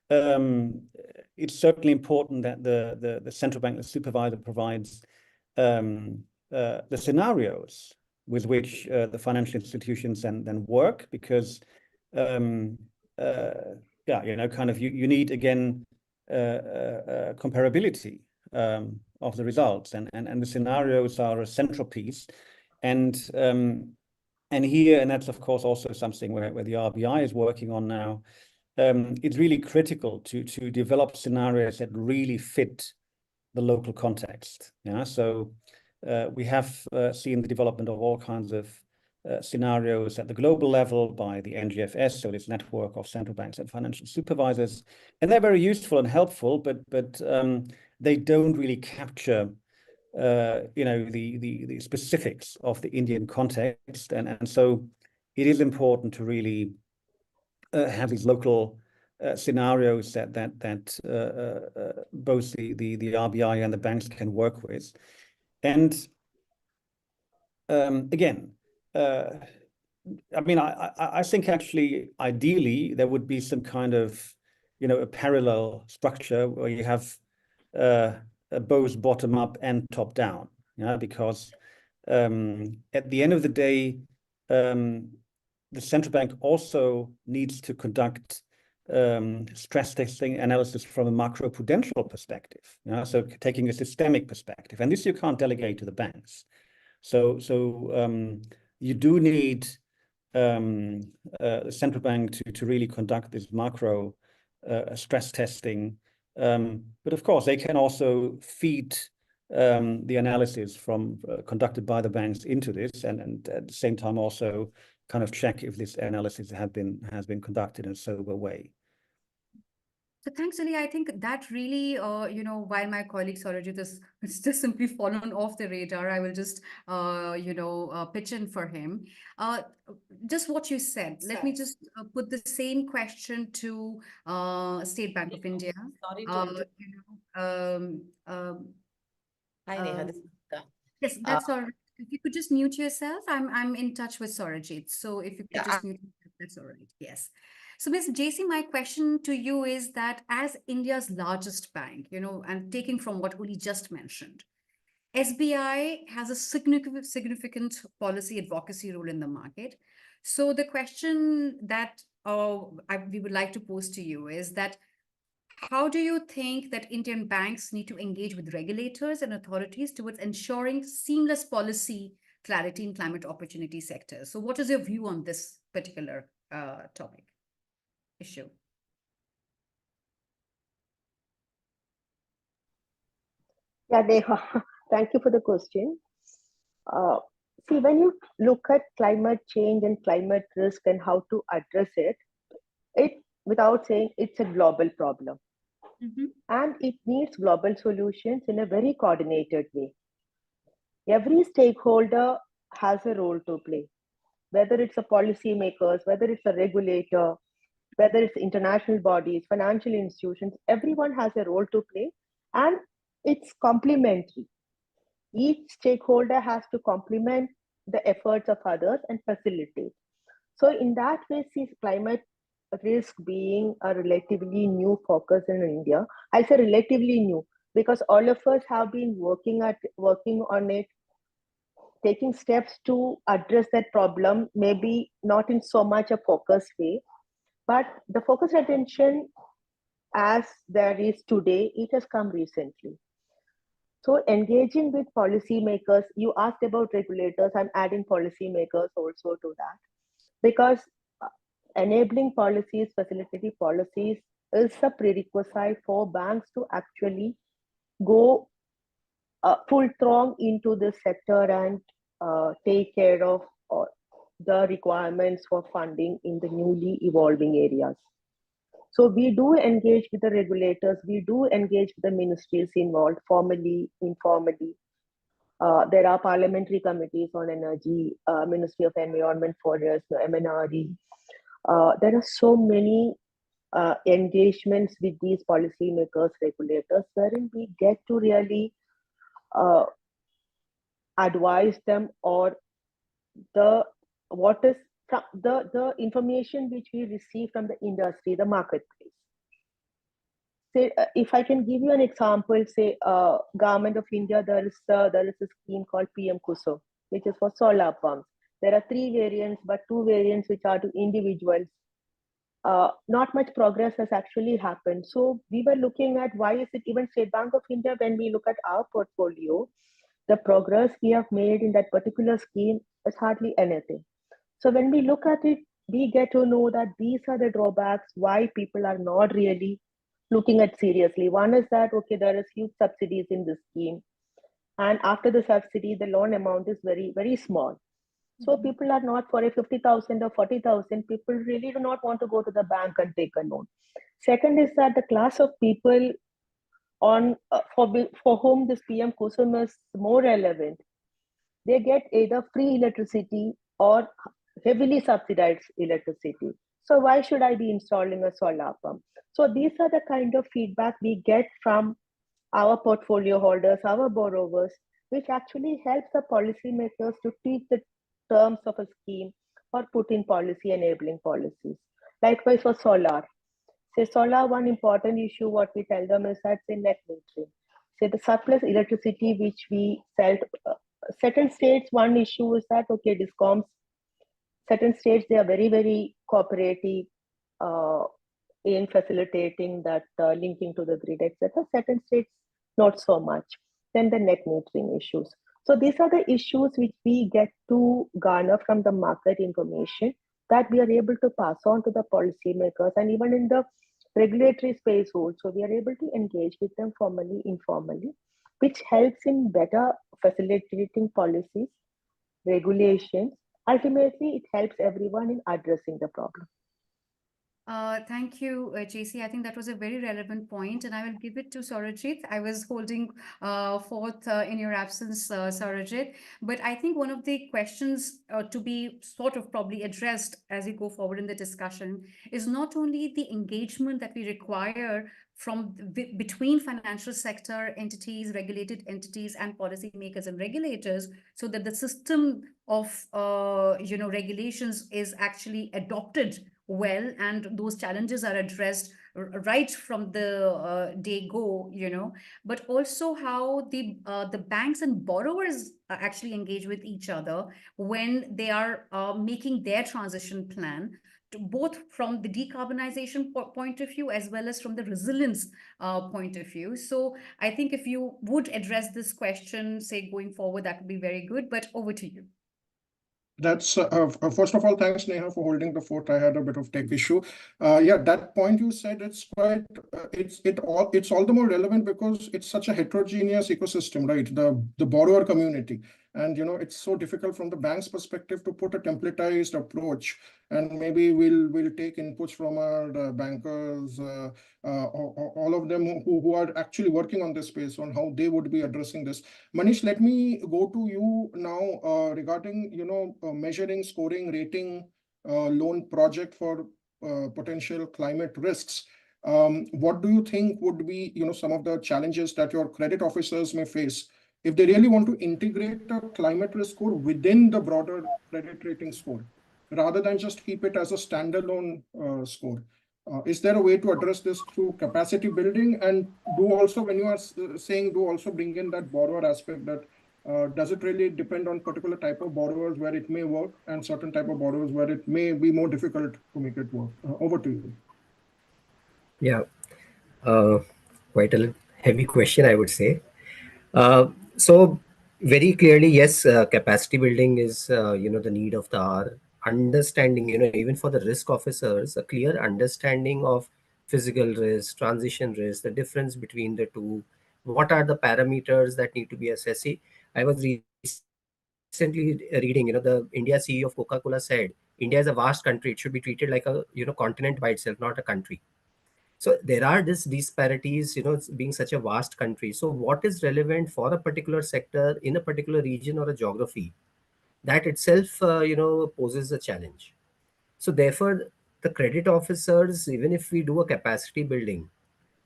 It's certainly important that the central bank, the supervisor, provides the scenarios with which the financial institutions then work, because yeah, you know, kind of you need again comparability of the results, and the scenarios are a central piece, and here, and that's of course also something where the RBI is working on now. It's really critical to develop scenarios that really fit the local context. Yeah, so we have seen the development of all kinds of scenarios at the global level by the NGFS, so this network of central banks and financial supervisors, and they're very useful and helpful, but they don't really capture you know, the specifics of the Indian context, and so it is important to really have these local scenarios that both the RBI and the banks can work with, and again. I mean, I think actually, ideally, there would be some kind of, you know, a parallel structure where you have both bottom up and top down. Yeah, because at the end of the day, the central bank also needs to conduct stress testing analysis from a macroprudential perspective. Yeah, so taking a systemic perspective, and this you can't delegate to the banks. So you do need the central bank to really conduct this macro stress testing, but of course they can also feed the analysis from conducted by the banks into this, and at the same time also kind of check if this analysis has been conducted in a sober way. So thanks, Ali. I think that really, you know, while my colleague Sarojit is just simply fallen off the radar, I will just, you know, pitch in for him. Just what you said. Let me just put the same question to State Bank of India. Sorry to You know, Hi, Neha. This is Gita. yes, that's all right. If you could just mute yourself, I'm in touch with Sarojit. So if you could just mute yourself, that's all right. Yes. So, Ms. JC, my question to you is that as India's largest bank, you know, and taking from what Uli just mentioned, SBI has a significant policy advocacy role in the market. So the question that we would like to pose to you is that how do you think that Indian banks need to engage with regulators and authorities towards ensuring seamless policy clarity in climate opportunity sectors? So what is your view on this particular topic? Issue. Yeah, Neha, thank you for the question. See, when you look at climate change and climate risk and how to address it, without saying it's a global problem. And it needs global solutions in a very coordinated way. Every stakeholder has a role to play, whether it's a policymakers, whether it's a regulator, whether it's international bodies, financial institutions, everyone has a role to play, and it's complementary. Each stakeholder has to complement the efforts of others and facilitate. So in that way, see climate risk being a relatively new focus in India. I say relatively new because all of us have been working on it, taking steps to address that problem, maybe not in so much a focused way, But the focused attention as there is today, it has come recently. So engaging with policymakers, you asked about regulators, I'm adding policymakers also to that, because enabling policies, facilitating policies is a prerequisite for banks to actually go full throng into this sector and take care of the requirements for funding in the newly evolving areas. So we do engage with the regulators, we do engage with the ministries involved, formally, informally. There are parliamentary committees on energy, Ministry of Environment, Forest, MNRE. There are so many engagements with these policymakers, regulators, wherein we get to really advise them, or what is the information which we receive from the industry, the marketplace. Say, if I can give you an example, say, Government of India, there is a scheme called PM KUSUM, which is for solar pumps. There are 3 variants, but 2 variants which are to individuals. Not much progress has actually happened. So we were looking at why is it even State Bank of India, when we look at our portfolio, the progress we have made in that particular scheme is hardly anything. So when we look at it, we get to know that these are the drawbacks why people are not really looking at seriously. One is that, okay, there is huge subsidies in this scheme. And after the subsidy, the loan amount is very, very small. So people are not, for a 50,000 or 40,000, people really do not want to go to the bank and take a loan. Second is that the class of people on for whom this PM KUSUM is more relevant, they get either free electricity or heavily subsidized electricity. So why should I be installing a solar pump? So these are the kind of feedback we get from our portfolio holders, our borrowers, which actually helps the policymakers to teach the terms of a scheme or put in policy enabling policies. Likewise for solar. Say solar, one important issue, what we tell them is that, say, net metering. Say the surplus electricity which we sell, certain states, one issue is that, okay, discoms, certain states, they are very, very cooperative in facilitating that linking to the grid, etc. Certain states, not so much. Then the net metering issues. So these are the issues which we get to garner from the market information that we are able to pass on to the policymakers, and even in the regulatory space also, we are able to engage with them formally, informally, which helps in better facilitating policies, regulations. Ultimately, it helps everyone in addressing the problem. Thank you, JC. I think that was a very relevant point, and I will give it to Sarojit. I was holding forth in your absence, Sarojit. But I think one of the questions to be sort of probably addressed as we go forward in the discussion is not only the engagement that we require from between financial sector entities, regulated entities, and policymakers and regulators, so that the system of regulations is actually adopted well, and those challenges are addressed right from the day go, but also how the banks and borrowers actually engage with each other when they are making their transition plan, both from the decarbonization point of view as well as from the resilience point of view. So I think if you would address this question, say, going forward, that would be very good, but over to you. That's first of all, thanks, Neha, for holding the fort. I had a bit of tech issue. Yeah, that point you said, it's quite it's all the more relevant because it's such a heterogeneous ecosystem, right? The borrower community, and it's so difficult from the bank's perspective to put a templatized approach. And maybe we'll take inputs from our bankers, all of them who are actually working on this space, on how they would be addressing this. Manish, let me go to you now regarding measuring, scoring, rating loan project for potential climate risks. What do you think would be some of the challenges that your credit officers may face if they really want to integrate a climate risk score within the broader credit rating score, rather than just keep it as a standalone score? Is there a way to address this through capacity building? And do also, when you are saying, do also bring in that borrower aspect, that Does it really depend on particular type of borrowers where it may work and certain type of borrowers where it may be more difficult to make it work? Over to you. Yeah, uh, quite a heavy question, I would say. So very clearly, yes, capacity building is the need of the hour. Understanding, even for the risk officers, a clear understanding of physical risk, transition risk, the difference between the two. What are the parameters that need to be assessed? See, I was recently reading, the India CEO of Coca-Cola said, India is a vast country. It should be treated like a continent by itself, not a country. So there are these disparities, it's being such a vast country. So what is relevant for a particular sector in a particular region or a geography, that itself poses a challenge. So therefore, the credit officers, even if we do a capacity building,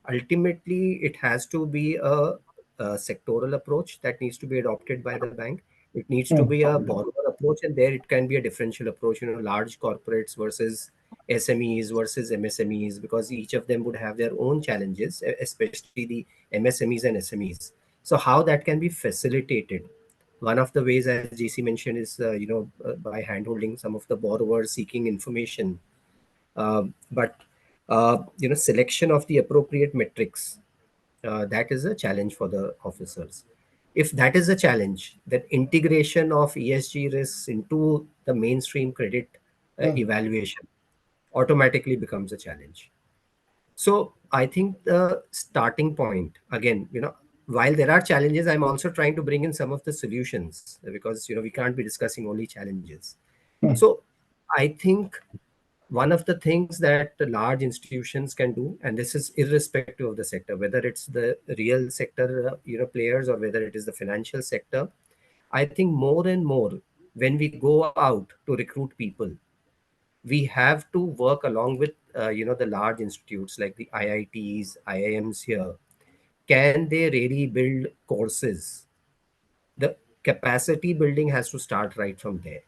ultimately it has to be a sectoral approach that needs to be adopted by the bank. It needs to be a borrower approach, and there it can be a differential approach, large corporates versus SMEs versus MSMEs, because each of them would have their own challenges, especially the MSMEs and SMEs. So how that can be facilitated, one of the ways, as JC mentioned, is by handholding some of the borrowers seeking information. But selection of the appropriate metrics, that is a challenge for the officers. If that is a challenge, then integration of ESG risks into the mainstream credit evaluation automatically becomes a challenge. So I think the starting point, again, while there are challenges, I'm also trying to bring in some of the solutions, because we can't be discussing only challenges. So I think one of the things that the large institutions can do, and this is irrespective of the sector, whether it's the real sector players, or whether it is the financial sector, I think more and more, when we go out to recruit people, we have to work along with the large institutes like the IITs, IIMs here. Can they really build courses? The capacity building has to start right from there.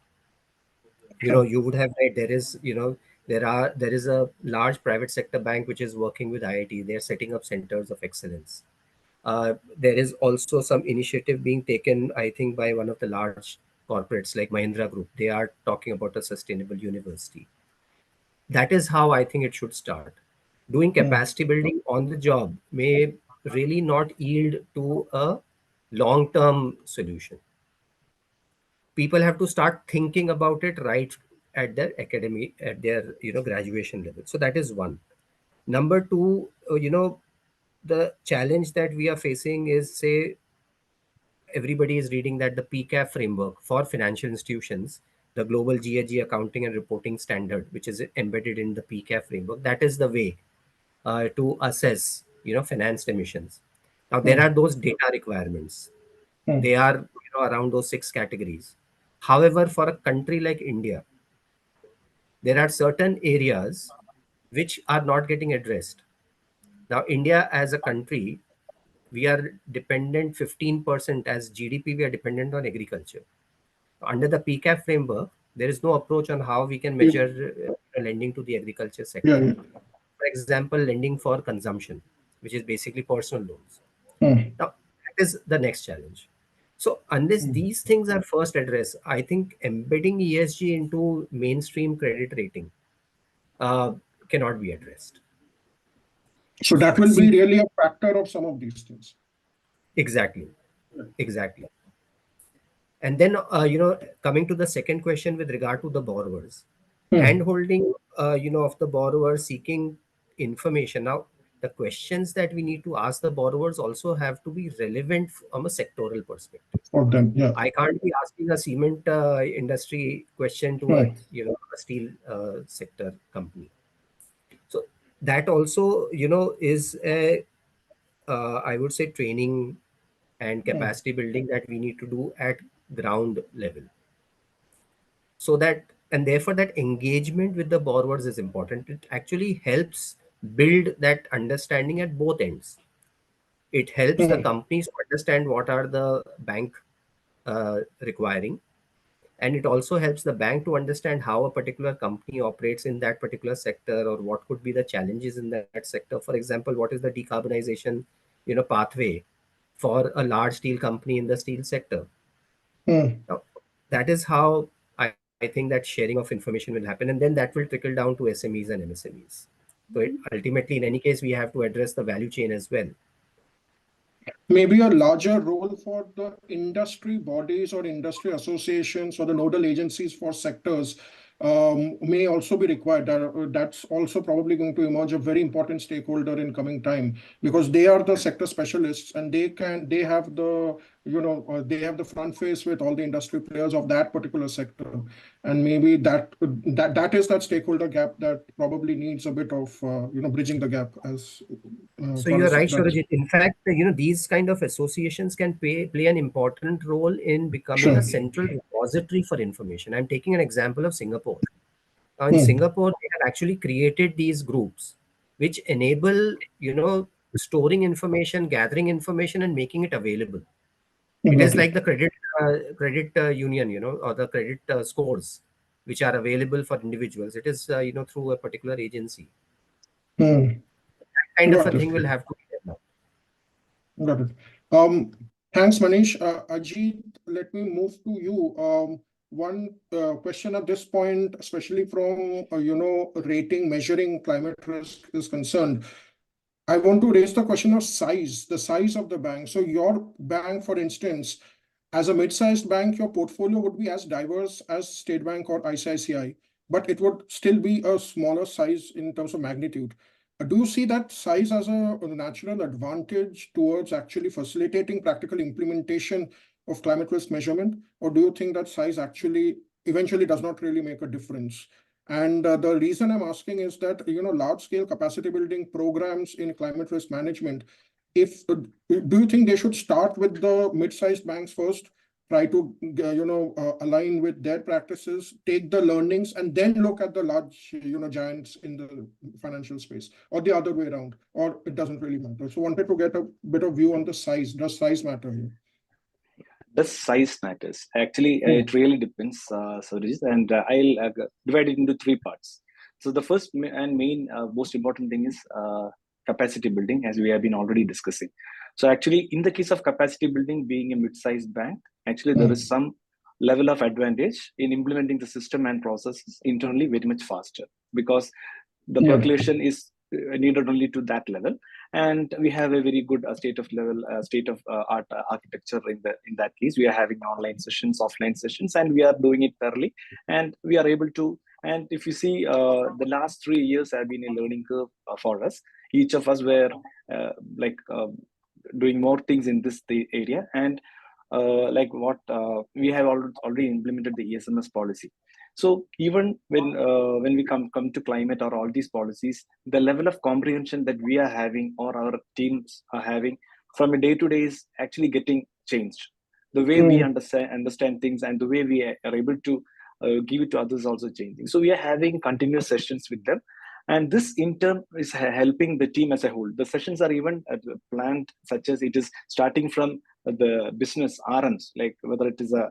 You would have read, there is a large private sector bank which is working with IIT. They're setting up centers of excellence. There is also some initiative being taken, I think, by one of the large corporates like Mahindra Group. They are talking about a sustainable university. That is how I think it should start. Doing capacity building on the job may really not yield to a long-term solution. People have to start thinking about it right at their academy, at their graduation level. So that is one. Number two, the challenge that we are facing is, say, everybody is reading that the PCAF framework for financial institutions, the global GHG accounting and reporting standard, which is embedded in the PCAF framework, that is the way to assess financed emissions. Now there are those data requirements. They are around those 6 categories. However, for a country like India, there are certain areas which are not getting addressed. Now, India as a country, we are dependent 15% as GDP, we are dependent on agriculture. Under the PCAF framework, there is no approach on how we can measure lending to the agriculture sector. For example, lending for consumption, which is basically personal loans. Now, that is the next challenge. So unless these things are first addressed, I think embedding ESG into mainstream credit rating cannot be addressed. So that will be really a factor of some of these things. Exactly. And then, coming to the second question with regard to the borrowers, hand-holding, of the borrower seeking information. Now, the questions that we need to ask the borrowers also have to be relevant from a sectoral perspective. For them, yeah. I can't be asking a cement industry question to a steel sector company. So that also, is a, I would say, training and capacity building that we need to do at ground level. So that, and therefore that engagement with the borrowers is important. It actually helps build that understanding at both ends. It helps the companies to understand what are the bank requiring, and it also helps the bank to understand how a particular company operates in that particular sector, or what could be the challenges in that sector. For example, what is the decarbonization pathway for a large steel company in the steel sector? Now, that is how I think that sharing of information will happen, and then that will trickle down to SMEs and MSMEs. So ultimately, in any case, we have to address the value chain as well. Maybe a larger role for the industry bodies or industry associations or the nodal agencies for sectors may also be required. That's also probably going to emerge a very important stakeholder in coming time, because they are the sector specialists and they have the they have the front face with all the industry players of that particular sector, and maybe that is that stakeholder gap that probably needs a bit of bridging the gap as. So you're right, Shurajit. In fact, these kind of associations can play an important role in becoming a central repository for information. I'm taking an example of Singapore. In Singapore, they have actually created these groups which enable, storing information, gathering information, and making it available. It is like the credit union, or the credit scores, which are available for individuals. It is, through a particular agency. That kind of a thing will have to be developed. Got it. Thanks, Manish. Ajit, let me move to you. One question at this point, especially from rating, measuring climate risk is concerned. I want to raise the question of size, the size of the bank. So your bank, for instance, as a mid-sized bank, your portfolio would be as diverse as State Bank or ICICI, but it would still be a smaller size in terms of magnitude. Do you see that size as a natural advantage towards actually facilitating practical implementation of climate risk measurement? Or do you think that size actually eventually does not really make a difference? And the reason I'm asking is that, large-scale capacity building programs in climate risk management, do you think they should start with the mid-sized banks first, try to align with their practices, take the learnings, and then look at the large giants in the financial space, or the other way around, or it doesn't really matter? So wanted to get a bit of view on the size. Does size matter here? Does size matters? Actually, it really depends, Surajit, and I'll divide it into three parts. So the first and main most important thing is capacity building, as we have been already discussing. So actually, in the case of capacity building, being a mid-sized bank, actually there is some level of advantage in implementing the system and processes internally very much faster, because the percolation is needed only to that level, and we have a very good state of art architecture in that case. We are having online sessions, offline sessions, and we are doing it thoroughly, and we are able to. And if you see, the last 3 years have been a learning curve for us. Each of us were doing more things in this area, and we have already implemented the ESMS policy. So even when we come to climate or all these policies, the level of comprehension that we are having or our teams are having from a day to day is actually getting changed. The way we understand things and the way we are able to give it to others also changing. So we are having continuous sessions with them, and this in turn is helping the team as a whole. The sessions are even planned such as it is starting from the business RMs, like whether it is a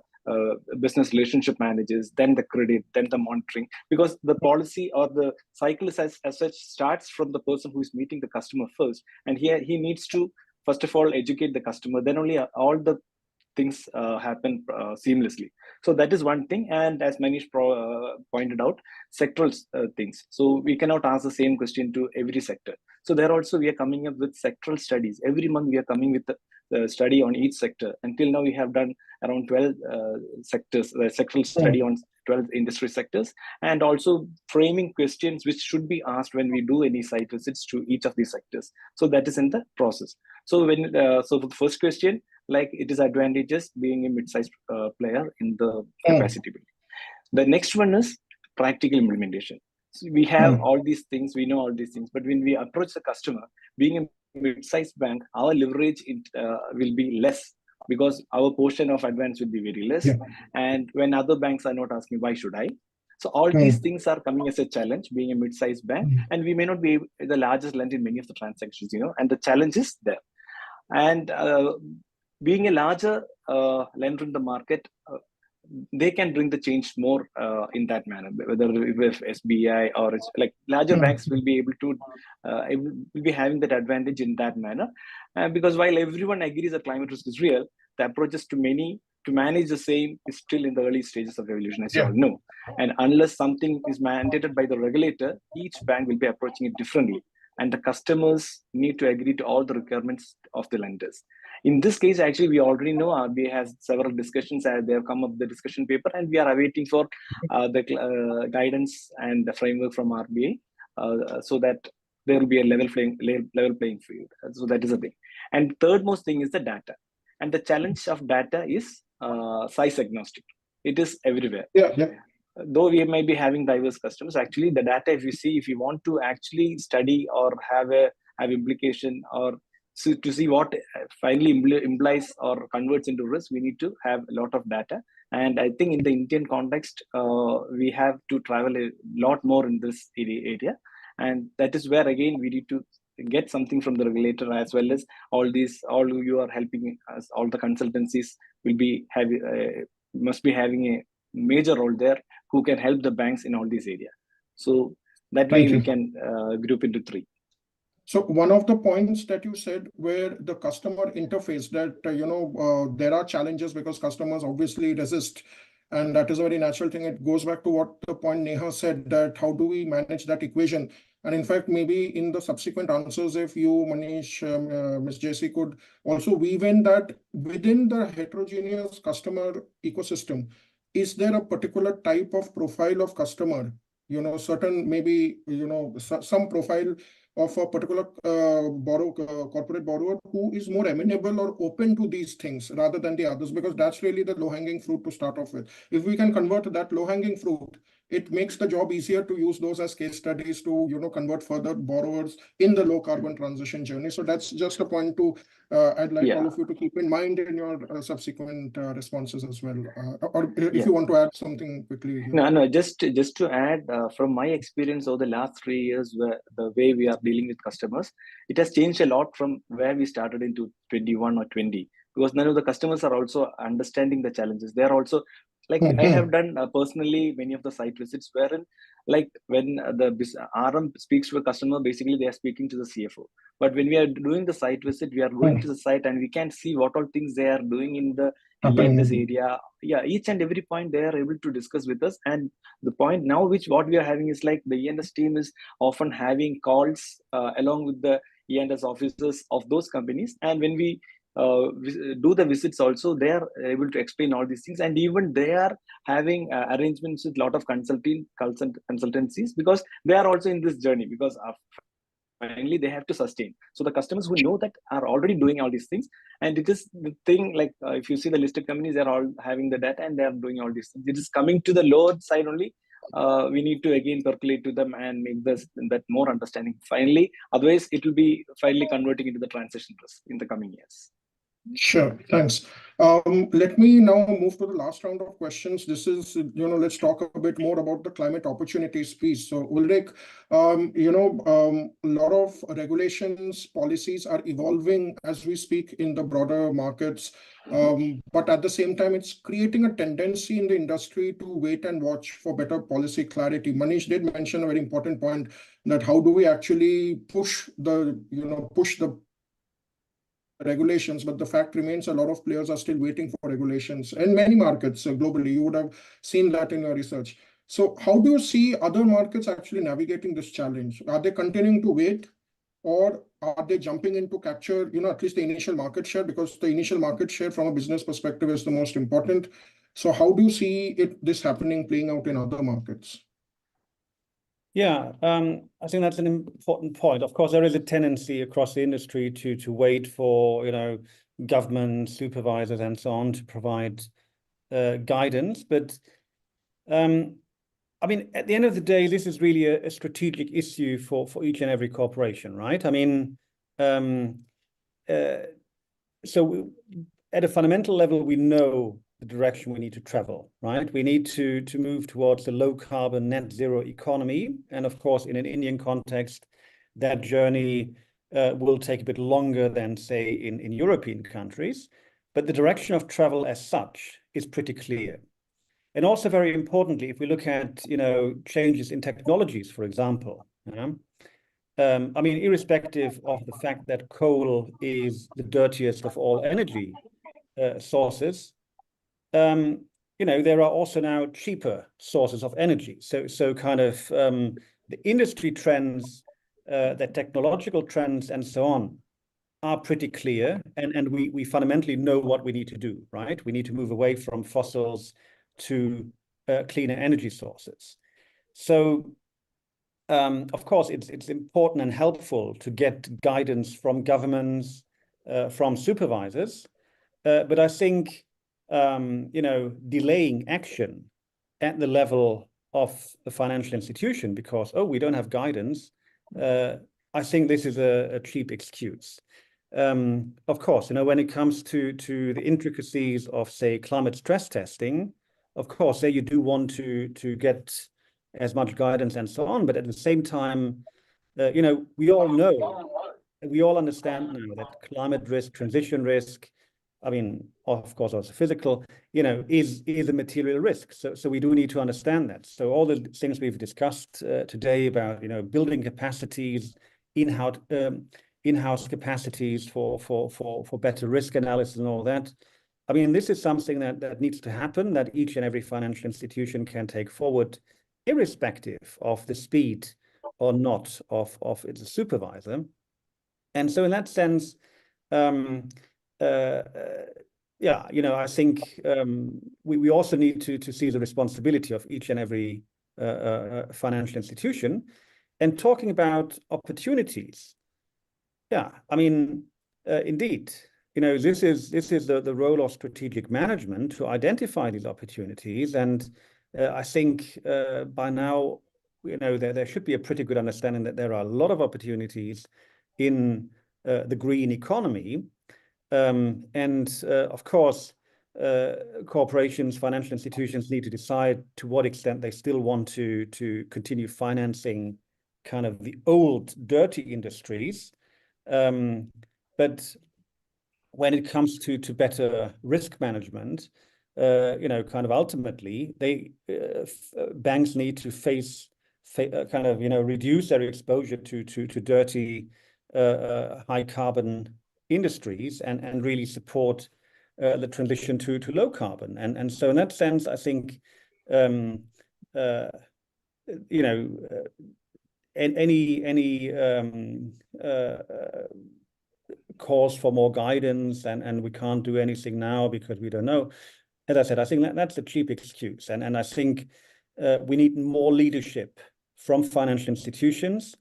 business relationship managers, then the credit, then the monitoring, because the policy or the cycle is as such starts from the person who is meeting the customer first, and he needs to first of all educate the customer, then only all the things happen seamlessly. So that is one thing. And as Manish pointed out, sectoral things. So we cannot ask the same question to every sector. So there also we are coming up with sectoral studies. Every month we are coming with the study on each sector. Until now we have done around 12 sectors, sectoral study on 12 industry sectors, and also framing questions which should be asked when we do any site visits to each of these sectors. So that is in the process. So so for the first question, like it is advantageous being a mid-sized player in the capacity building. The next one is practical implementation. So we have all these things, we know all these things, but when we approach the customer, being a mid-sized bank, our leverage will be less, because our portion of advance will be very less. And when other banks are not asking, why should I? So all these things are coming as a challenge, being a mid-sized bank, and we may not be the largest lender in many of the transactions, and the challenge is there. And being a larger lender in the market, they can bring the change more in that manner, whether with SBI or it's like larger banks will be able to will be having that advantage in that manner. Because while everyone agrees that climate risk is real, the approaches to many to manage the same is still in the early stages of evolution, as you all know. And unless something is mandated by the regulator, each bank will be approaching it differently. And the customers need to agree to all the requirements of the lenders. In this case, actually, we already know RBI has several discussions as they have come up with the discussion paper, and we are awaiting for the guidance and the framework from RBI so that there will be a level playing field. So that is the thing. And third most thing is the data. And the challenge of data is size agnostic. It is everywhere. Though we might be having diverse customers, actually the data, if you want to actually study or have implication or to see what finally implies or converts into risk, we need to have a lot of data. And I think in the Indian context, we have to travel a lot more in this area. And that is where, again, we need to get something from the regulator, as well as all you are helping us, all the consultancies will be must be having a major role there, who can help the banks in all these areas. So that way we can group into three. So one of the points that you said where the customer interface, that there are challenges because customers obviously resist, and that is a very natural thing. It goes back to what the point Neha said, that how do we manage that equation? And in fact, maybe in the subsequent answers, if you, Manish, Ms. JC, could also weave in that within the heterogeneous customer ecosystem, is there a particular type of profile of customer, certain maybe, some profile of a particular corporate borrower who is more amenable or open to these things rather than the others, because that's really the low-hanging fruit to start off with. If we can convert that low-hanging fruit, it makes the job easier to use those as case studies to convert further borrowers in the low carbon transition journey. So that's just a point to I'd like all of you to keep in mind in your subsequent responses as well. Or if you want to add something quickly. No, just to add, from my experience over the last 3 years, the way we are dealing with customers, it has changed a lot from where we started into 21 or 20, because none of the customers are also understanding the challenges. They are also like, I have done personally many of the site visits wherein, like, when the RM speaks to a customer, basically they are speaking to the CFO. But when we are doing the site visit, we are going to the site and we can see what all things they are doing in this area. Yeah, each and every point they are able to discuss with us. And the point now what we are having is like the E&S team is often having calls along with the E&S officers of those companies. And when we do the visits also, they are able to explain all these things, and even they are having arrangements with a lot of consultancies, because they are also in this journey, because finally they have to sustain. So the customers who know that are already doing all these things, and it is the thing, like if you see the listed companies, they're all having the data and they are doing all these things. It is coming to the lower side only. We need to again percolate to them and make that more understanding finally. Otherwise, it will be finally converting into the transition risk in the coming years. Sure, thanks. Let me now move to the last round of questions. This is, let's talk a bit more about the climate opportunities piece. So Ulrich, a lot of regulations, policies are evolving as we speak in the broader markets. But at the same time, it's creating a tendency in the industry to wait and watch for better policy clarity. Manish did mention a very important point, that how do we actually push the regulations, but the fact remains a lot of players are still waiting for regulations in many markets globally. You would have seen that in your research. So how do you see other markets actually navigating this challenge? Are they continuing to wait, or are they jumping in to capture, at least the initial market share? Because the initial market share from a business perspective is the most important. So how do you see this happening, playing out in other markets? Yeah, I think that's an important point. Of course, there is a tendency across the industry to wait for, government supervisors and so on to provide guidance. But I mean, at the end of the day, this is really a strategic issue for each and every corporation, right? I mean, so at a fundamental level, we know the direction we need to travel, right? We need to move towards a low carbon net zero economy. And of course, in an Indian context, that journey will take a bit longer than, say, in European countries. But the direction of travel as such is pretty clear. And also, very importantly, if we look at, changes in technologies, for example, I mean, irrespective of the fact that coal is the dirtiest of all energy sources, there are also now cheaper sources of energy. So kind of the industry trends, the technological trends, and so on are pretty clear, and we fundamentally know what we need to do, right? We need to move away from fossils to cleaner energy sources. So, of course, it's important and helpful to get guidance from governments, from supervisors, but I think delaying action at the level of the financial institution because we don't have guidance. I think this is a cheap excuse. Of course, when it comes to the intricacies of, say, climate stress testing, of course, there you do want to get as much guidance and so on. But at the same time, we all know, we all understand now that climate risk, transition risk, I mean, of course, also physical, is a material risk. So we do need to understand that. So all the things we've discussed today about, building capacities, in-house capacities for better risk analysis and all that. I mean, this is something that needs to happen, that each and every financial institution can take forward, irrespective of the speed or not of its supervisor. And so in that sense, I think we also need to see the responsibility of each and every financial institution. And talking about opportunities, yeah, I mean, indeed, this is the role of strategic management to identify these opportunities. And I think by now, there should be a pretty good understanding that there are a lot of opportunities in the green economy. And of course, corporations, financial institutions need to decide to what extent they still want to continue financing kind of the old dirty industries. But when it comes to better risk management, kind of ultimately, banks need to reduce their exposure to dirty, high carbon industries and really support the transition to low carbon. And so in that sense, I think any calls for more guidance and we can't do anything now because we don't know. As I said, I think that's a cheap excuse. And I think we need more leadership from financial institutions.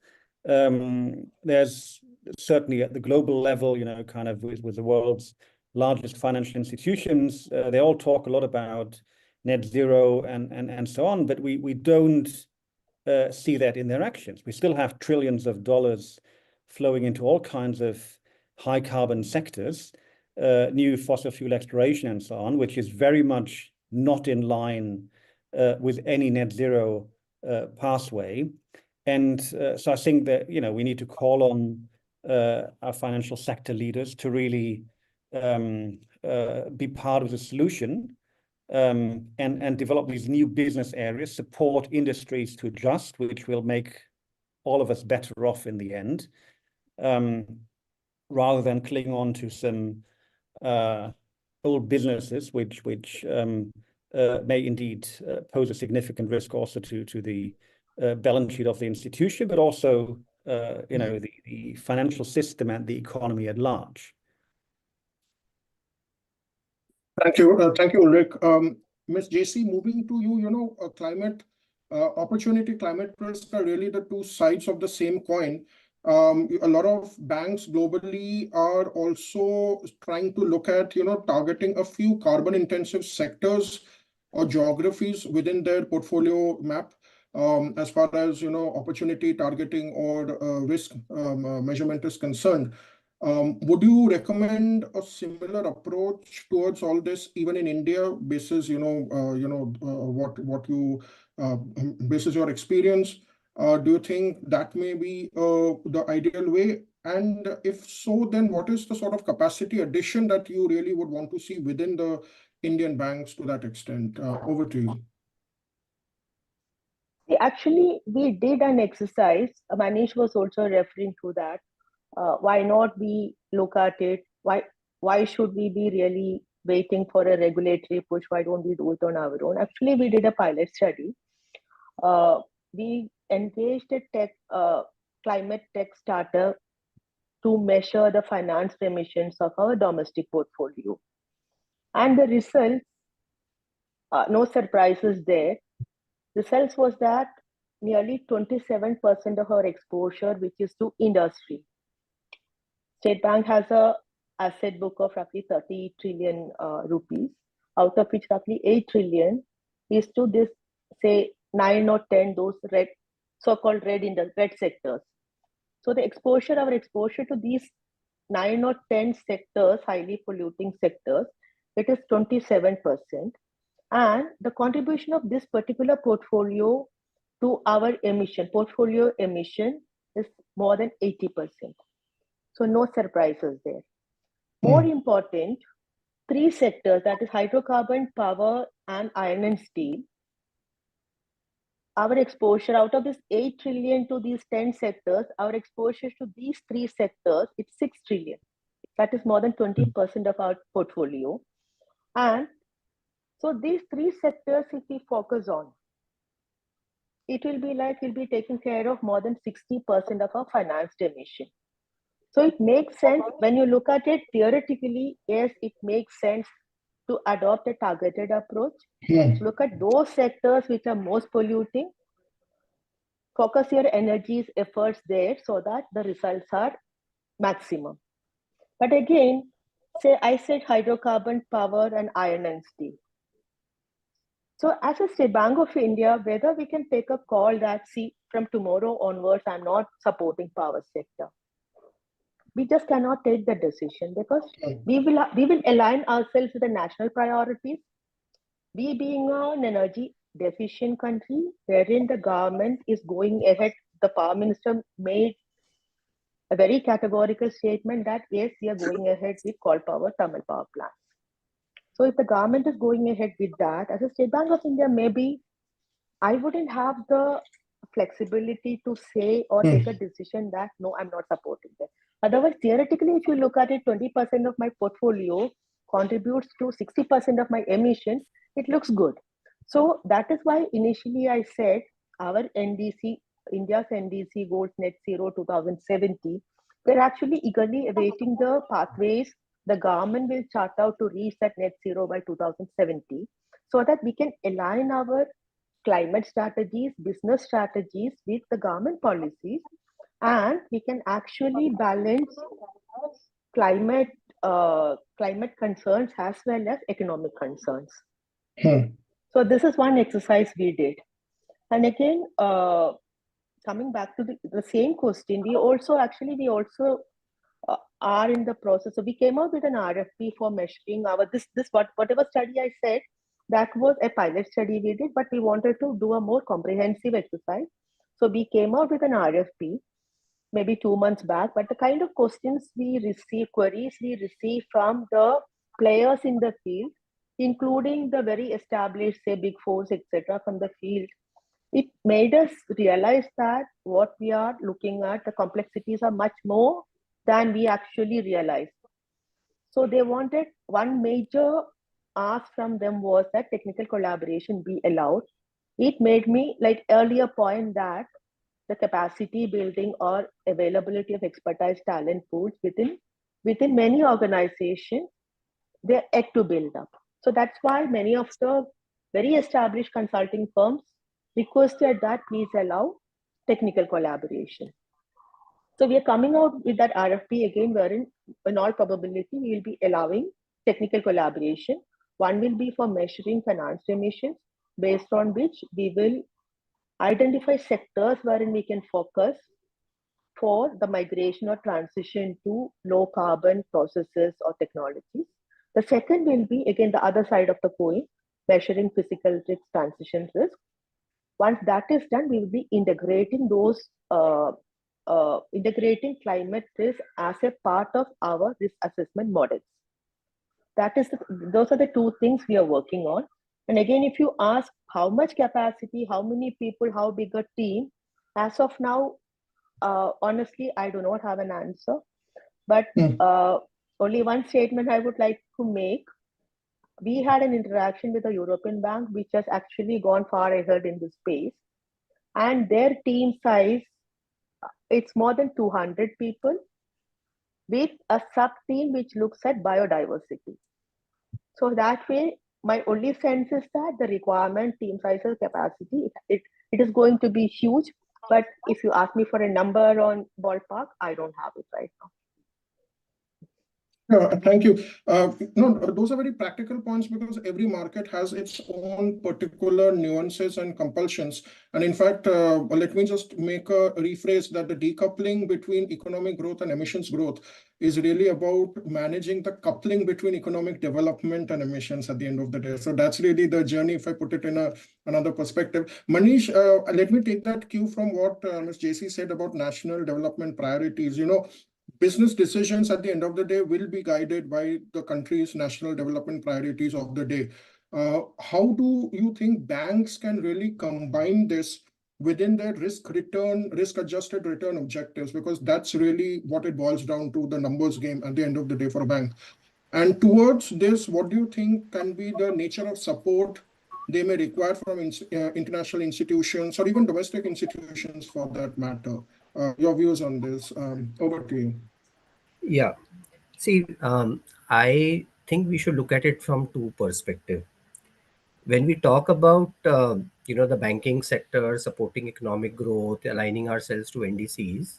There's certainly at the global level, kind of with the world's largest financial institutions, they all talk a lot about net zero and so on, but we don't see that in their actions. We still have trillions of dollars flowing into all kinds of high carbon sectors, new fossil fuel exploration and so on, which is very much not in line with any net zero pathway. And so I think that, we need to call on our financial sector leaders to really be part of the solution and develop these new business areas, support industries to adjust, which will make all of us better off in the end, rather than cling on to some old businesses, which may indeed pose a significant risk also to the balance sheet of the institution, but also the financial system and the economy at large. Thank you, Ulrich. Ms. JC, moving to you, climate opportunity, climate risk are really the two sides of the same coin. A lot of banks globally are also trying to look at, targeting a few carbon intensive sectors or geographies within their portfolio map. As far as, opportunity targeting or risk measurement is concerned. Would you recommend a similar approach towards all this, even in India, basis, what you basis your experience? Do you think that may be the ideal way? And if so, then what is the sort of capacity addition that you really would want to see within the Indian banks to that extent? Over to you. Actually, we did an exercise. Manish was also referring to that. Why not we look at it? Why should we be really waiting for a regulatory push. Why don't we do it on our own? Actually, we did a pilot study. We engaged a climate tech startup to measure the financed emissions of our domestic portfolio. And the results, no surprises there. Results was that nearly 27% of our exposure, which is to industry. State Bank has a asset book of roughly 30 trillion rupees, out of which roughly 8 trillion is to this, say, 9 or 10, those red, so-called red sectors. So the exposure, our exposure to these 9 or 10 sectors, highly polluting sectors, it is 27%. And the contribution of this particular portfolio to our portfolio emission is more than 80%. So no surprises there. More important, 3 sectors, that is hydrocarbon, power, and iron and steel. Our exposure out of this 8 trillion to these 10 sectors, our exposure to these 3 sectors, it's 6 trillion. That is more than 20% of our portfolio. And so these 3 sectors, if we focus on, it will be like we'll be taking care of more than 60% of our financed emission. So it makes sense when you look at it theoretically, yes, it makes sense to adopt a targeted approach. Look at those sectors which are most polluting, focus your energies, efforts there so that the results are maximum. But again, say I said hydrocarbon, power, and iron and steel. So as a State Bank of India, whether we can take a call that, see, from tomorrow onwards, I'm not supporting power sector. We just cannot take the decision because we will align ourselves with the national priorities. We being an energy deficient country, wherein the government is going ahead, the Power Minister made a very categorical statement that yes, we are going ahead with coal power thermal power plants. So if the government is going ahead with that, as a State Bank of India, maybe I wouldn't have the flexibility to say or take a decision that no, I'm not supporting that. Otherwise, theoretically, if you look at it, 20% of my portfolio contributes to 60% of my emissions, it looks good. So that is why initially I said our NDC, India's NDC goals net zero 2070, we're actually eagerly awaiting the pathways the government will chart out to reach that net zero by 2070, so that we can align our climate strategies, business strategies with the government policies, and we can actually balance climate concerns as well as economic concerns. So this is one exercise we did. And again, coming back to the same question, we also are in the process. So we came out with an RFP for measuring our whatever study I said, that was a pilot study we did, but we wanted to do a more comprehensive exercise. So we came out with an RFP maybe 2 months back, but the kind of questions we receive, queries we receive from the players in the field, including the very established, say, big fours, etc., from the field, it made us realize that what we are looking at, the complexities are much more than we actually realized. So they wanted, one major ask from them was that technical collaboration be allowed. It made me, like earlier point, that the capacity building or availability of expertise talent pools within many organizations, they're yet to build up. So that's why many of the very established consulting firms requested that please allow technical collaboration. So we are coming out with that RFP again, wherein in all probability, we will be allowing technical collaboration. One will be for measuring financed emissions, based on which we will identify sectors wherein we can focus for the migration or transition to low carbon processes or technologies. The second will be, again, the other side of the coin, measuring physical risk, transition risk. Once that is done, we will be integrating those, integrating climate risk as a part of our risk assessment models. Those are the 2 things we are working on. And again, if you ask how much capacity, how many people, how big a team, as of now, honestly, I do not have an answer. But only one statement I would like to make. we had an interaction with a European bank which has actually gone far ahead in this space, and their team size, it's more than 200 people with a sub team which looks at biodiversity. So that way, my only sense is that the requirement, team sizes, capacity, it is going to be huge. But if you ask me for a number on ballpark, I don't have it right now. Thank you. No, those are very practical points because every market has its own particular nuances and compulsions. And in fact, let me just make a rephrase that the decoupling between economic growth and emissions growth is really about managing the coupling between economic development and emissions at the end of the day. So that's really the journey, if I put it in another perspective. Manish, let me take that cue from what Ms. JC said about national development priorities. Business decisions at the end of the day will be guided by the country's national development priorities of the day. How do you think banks can really combine this within their risk-adjusted return objectives? Because that's really what it boils down to, the numbers game at the end of the day for a bank. And towards this, what do you think can be the nature of support they may require from international institutions or even domestic institutions for that matter? Your views on this. Over to you. Yeah. See, I think we should look at it from two perspectives. When we talk about the banking sector supporting economic growth, aligning ourselves to NDCs,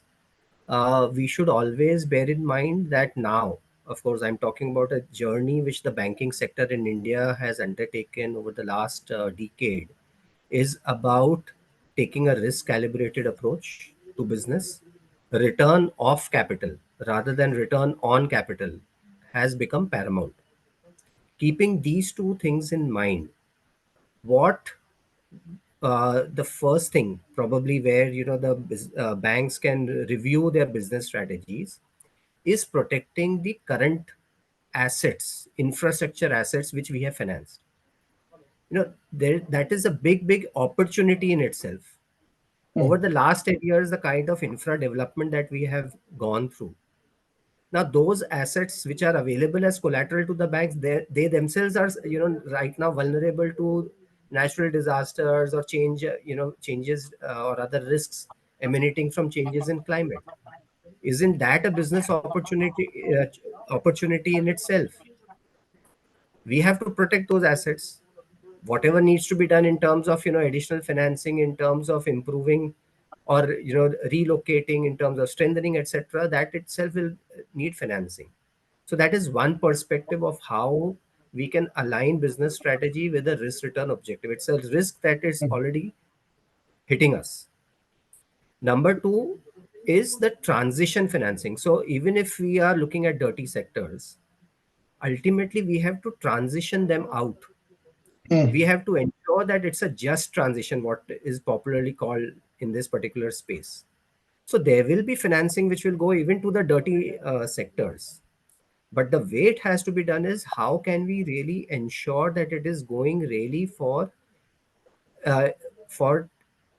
we should always bear in mind that now, of course, I'm talking about a journey which the banking sector in India has undertaken over the last decade, is about taking a risk calibrated approach to business. Return of capital rather than return on capital has become paramount. Keeping these two things in mind, what the first thing probably where the banks can review their business strategies is protecting the current assets, infrastructure assets which we have financed. That is a big opportunity in itself. Over the last 10 years, the kind of infra development that we have gone through, now those assets which are available as collateral to the banks, they themselves are right now vulnerable to natural disasters or changes or other risks emanating from changes in climate. Isn't that a business opportunity in itself? We have to protect those assets. Whatever needs to be done in terms of additional financing, in terms of improving or relocating, in terms of strengthening, etc., that itself will need financing. So that is one perspective of how we can align business strategy with a risk return objective. It's a risk that is already hitting us. Number two is the transition financing. So even if we are looking at dirty sectors, ultimately we have to transition them out. We have to ensure that it's a just transition, what is popularly called in this particular space. So there will be financing which will go even to the dirty sectors. But the way it has to be done is how can we really ensure that it is going really for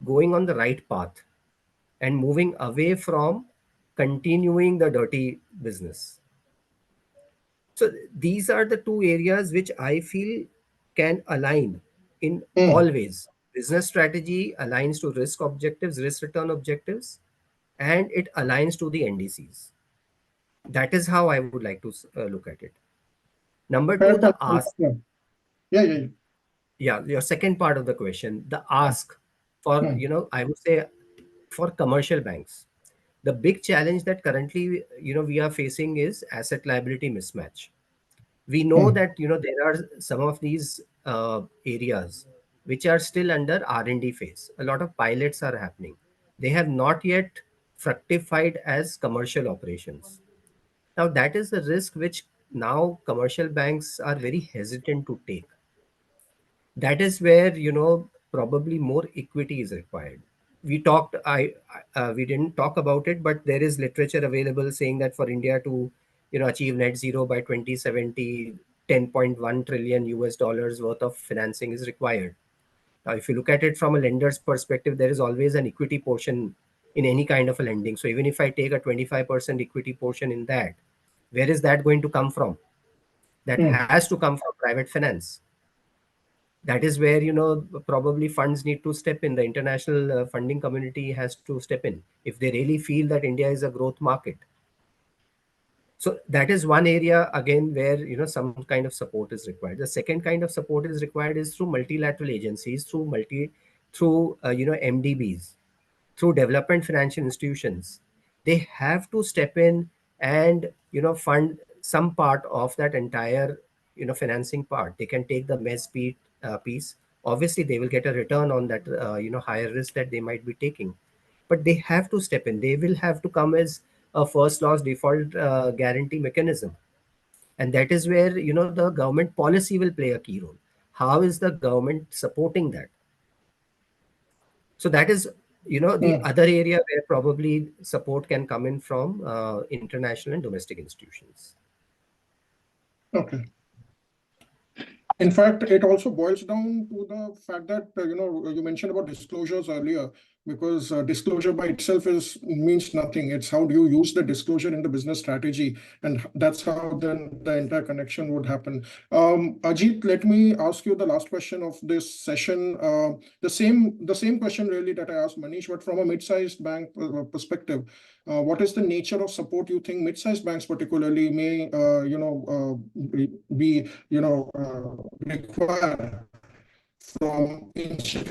going on the right path and moving away from continuing the dirty business. So these are the two areas which I feel can align in all ways. Business strategy aligns to risk objectives, risk return objectives, and it aligns to the NDCs. That is how I would like to look at it. Number two, the ask. Yeah, your second part of the question, the ask for, I would say for commercial banks. The big challenge that currently, we are facing is asset liability mismatch. We know that, there are some of these areas which are still under R&D phase. A lot of pilots are happening. They have not yet fructified as commercial operations. Now, that is the risk which now commercial banks are very hesitant to take. That is where, probably more equity is required. We didn't talk about it, but there is literature available saying that for India to, achieve net zero by 2070, 10.1 trillion US dollars worth of financing is required. Now, if you look at it from a lender's perspective, there is always an equity portion in any kind of a lending. So even if I take a 25% equity portion in that, where is that going to come from? that has to come from private finance. That is where, probably funds need to step in. The international funding community has to step in if they really feel that India is a growth market. So that is one area again where, some kind of support is required. The second kind of support is required is through multilateral agencies, through MDBs, through development financial institutions. They have to step in and, fund some part of that entire, financing part. They can take the MES piece. Obviously, they will get a return on that, higher risk that they might be taking. But they have to step in. They will have to come as a first loss default guarantee mechanism. And that is where, the government policy will play a key role. How is the government supporting that? So that is, the other area where probably support can come in from international and domestic institutions. Okay. In fact, it also boils down to the fact that, you mentioned about disclosures earlier, because disclosure by itself means nothing. It's how do you use the disclosure in the business strategy, and that's how then the entire connection would happen. Ajit, let me ask you the last question of this session. The same question really that I asked Manish, but from a mid-sized bank perspective. What is the nature of support you think mid-sized banks particularly may, require from institutions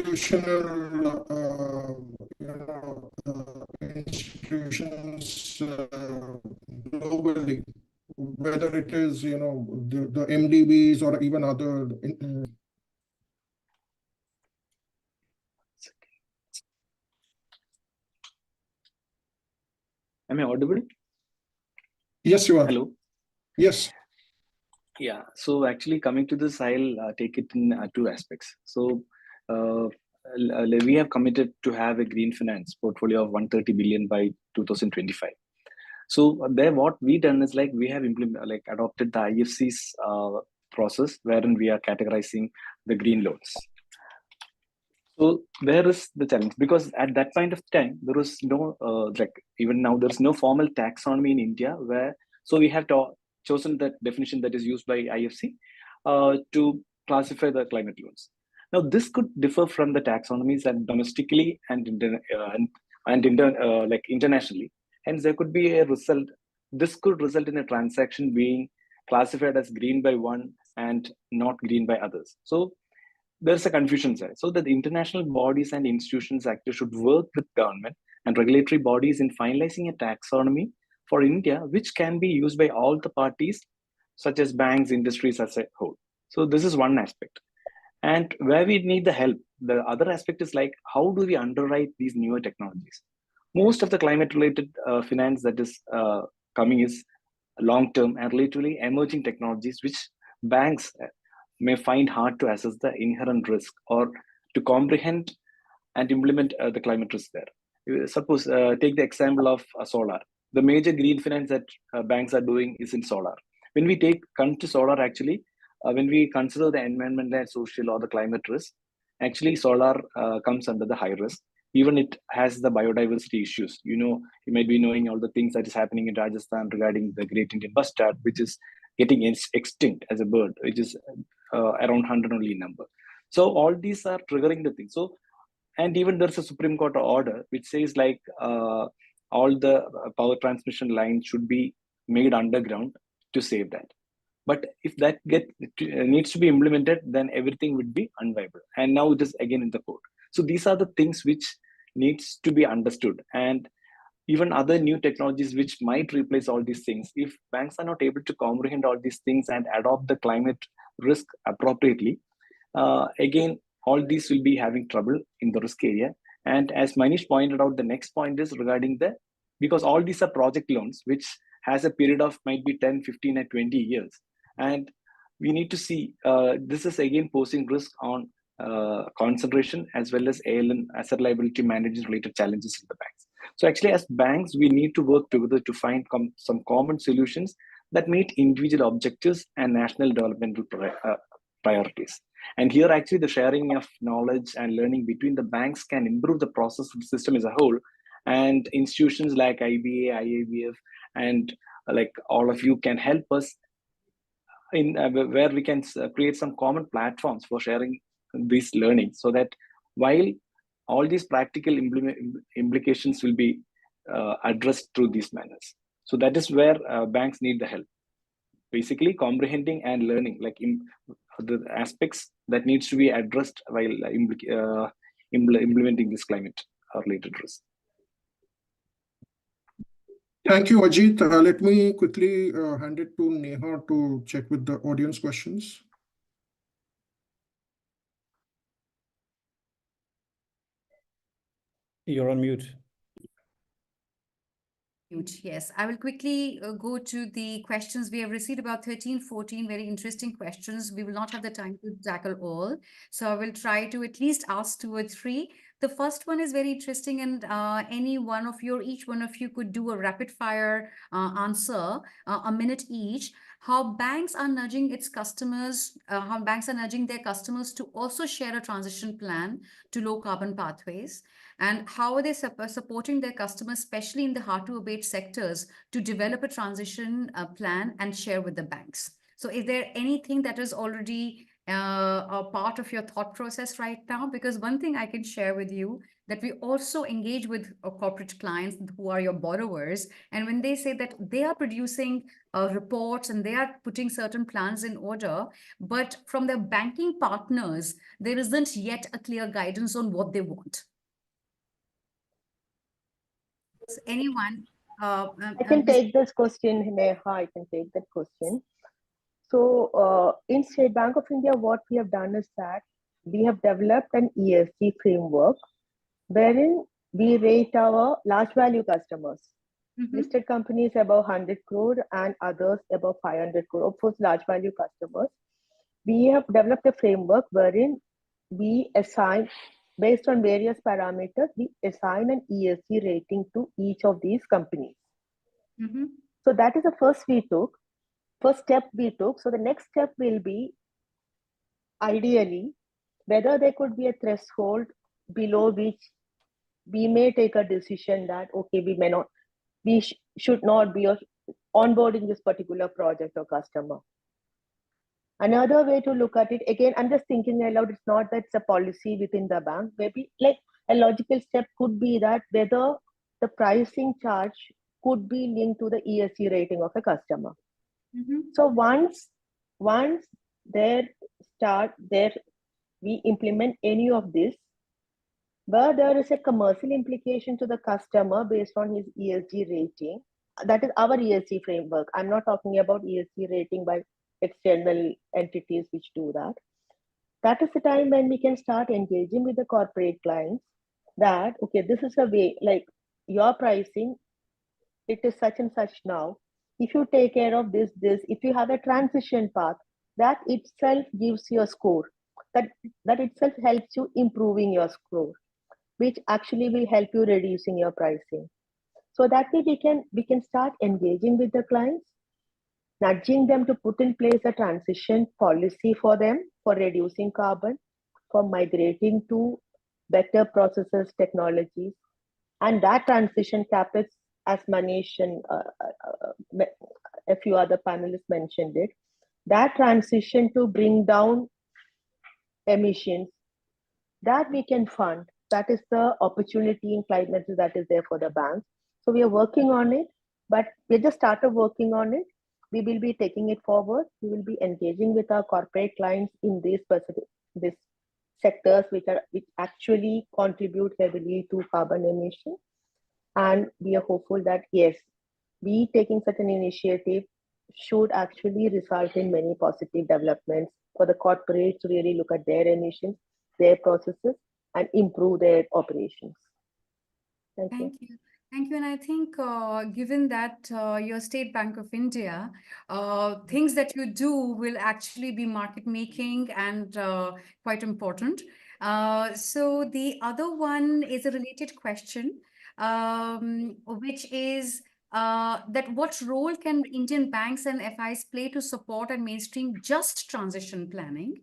globally, whether it is, the MDBs or even other. Am I audible? Yes, you are. Hello. Yes. Yeah. So actually, coming to this, I'll take it in two aspects. So we have committed to have a green finance portfolio of 130 billion by 2025. So there, what we done is like we have adopted the IFC's process wherein we are categorizing the green loans. So there is the challenge, because at that point of time there was no even now there's no formal taxonomy in India where, so we have chosen that definition that is used by IFC to classify the climate loans. Now this could differ from the taxonomies and domestically and internationally. Hence there could be a result. This could result in a transaction being classified as green by one and not green by others. So there's a confusion there. So that the international bodies and institutions actually should work with government and regulatory bodies in finalizing a taxonomy for India, which can be used by all the parties, such as banks, industries as a whole. So this is one aspect. And where we need the help, the other aspect is like, how do we underwrite these newer technologies? Most of the climate-related finance that is coming is long-term and relatively emerging technologies, which banks may find hard to assess the inherent risk or to comprehend and implement the climate risk there. Suppose, take the example of solar. The major green finance that banks are doing is in solar. When we come to solar, actually, when we consider the environmental and social or the climate risk, actually solar comes under the high risk. Even it has the biodiversity issues. You might be knowing all the things that is happening in Rajasthan regarding the Great Indian Bustard, which is getting extinct as a bird, which is around 100 only number. So all these are triggering the thing. So, and even there's a Supreme Court order which says like all the power transmission lines should be made underground to save that. But if that needs to be implemented, then everything would be unviable. And now it is again in the court. So these are the things which needs to be understood. And even other new technologies which might replace all these things, if banks are not able to comprehend all these things and adopt the climate risk appropriately, again, all these will be having trouble in the risk area. And as Manish pointed out, the next point is regarding because all these are project loans, which has a period of might be 10, 15, and 20 years. And we need to see, this is again posing risk on concentration as well as ALM, asset liability management related challenges in the banks. So actually, as banks, we need to work together to find some common solutions that meet individual objectives and national developmental priorities. And here, actually, the sharing of knowledge and learning between the banks can improve the process of the system as a whole. And institutions like IBA, IABF, and like all of you can help us where we can create some common platforms for sharing these learnings, so that while all these practical implications will be addressed through these manners. So that is where banks need the help. Basically, comprehending and learning, like the aspects that needs to be addressed while implementing this climate related risk. Thank you, Ajit. Let me quickly hand it to Neha to check with the audience questions. You're on mute. Yes, I will quickly go to the questions. We have received about 13, 14 very interesting questions. We will not have the time to tackle all. So I will try to at least ask 2 or 3. The first one is very interesting, and each one of you could do a rapid fire answer, a minute each. How banks are nudging its customers, how banks are nudging their customers to also share a transition plan to low carbon pathways. And how are they supporting their customers, especially in the hard-to-abate sectors, to develop a transition plan and share with the banks? So is there anything that is already a part of your thought process right now? Because one thing I can share with you, that we also engage with corporate clients who are your borrowers. And when they say that they are producing reports and they are putting certain plans in order, but from their banking partners, there isn't yet a clear guidance on what they want. Anyone? I can take this question, Neha. I can take that question. So in State Bank of India, what we have done is that we have developed an ESG framework wherein we rate our large value customers. Listed companies above 100 crore and others above 500 crore. Of course, large value customers. We have developed a framework wherein we assign, based on various parameters, we assign an ESG rating to each of these companies. So that is the first step we took. So the next step will be, ideally, whether there could be a threshold below which we may take a decision that, okay, we should not be onboarding this particular project or customer. Another way to look at it, again, I'm just thinking aloud, it's not that it's a policy within the bank. Maybe like a logical step could be that whether the pricing charge could be linked to the ESG rating of a customer. So once we implement any of this, where there is a commercial implication to the customer based on his ESG rating, that is our ESG framework. I'm not talking about ESG rating by external entities which do that. That is the time when we can start engaging with the corporate clients that, okay, this is a way, like your pricing, it is such and such now. If you take care of this, if you have a transition path, that itself gives you a score. That itself helps you improving your score, which actually will help you reducing your pricing. So that way we can start engaging with the clients, nudging them to put in place a transition policy for them for reducing carbon, for migrating to better processes, technologies, and that transition CapEx, as Manish and a few other panelists mentioned it, that transition to bring down emissions, that we can fund. That is the opportunity in climate that is there for the banks. So we are working on it, but we just started working on it. We will be taking it forward. We will be engaging with our corporate clients in these sectors which actually contribute heavily to carbon emission. And we are hopeful that, yes, we taking such an initiative should actually result in many positive developments for the corporates to really look at their emissions, their processes, and improve their operations. Thank you. Thank you. And I think given that your State Bank of India, things that you do will actually be market making and quite important. So the other one is a related question, which is that what role can Indian banks and FIs play to support and mainstream just transition planning?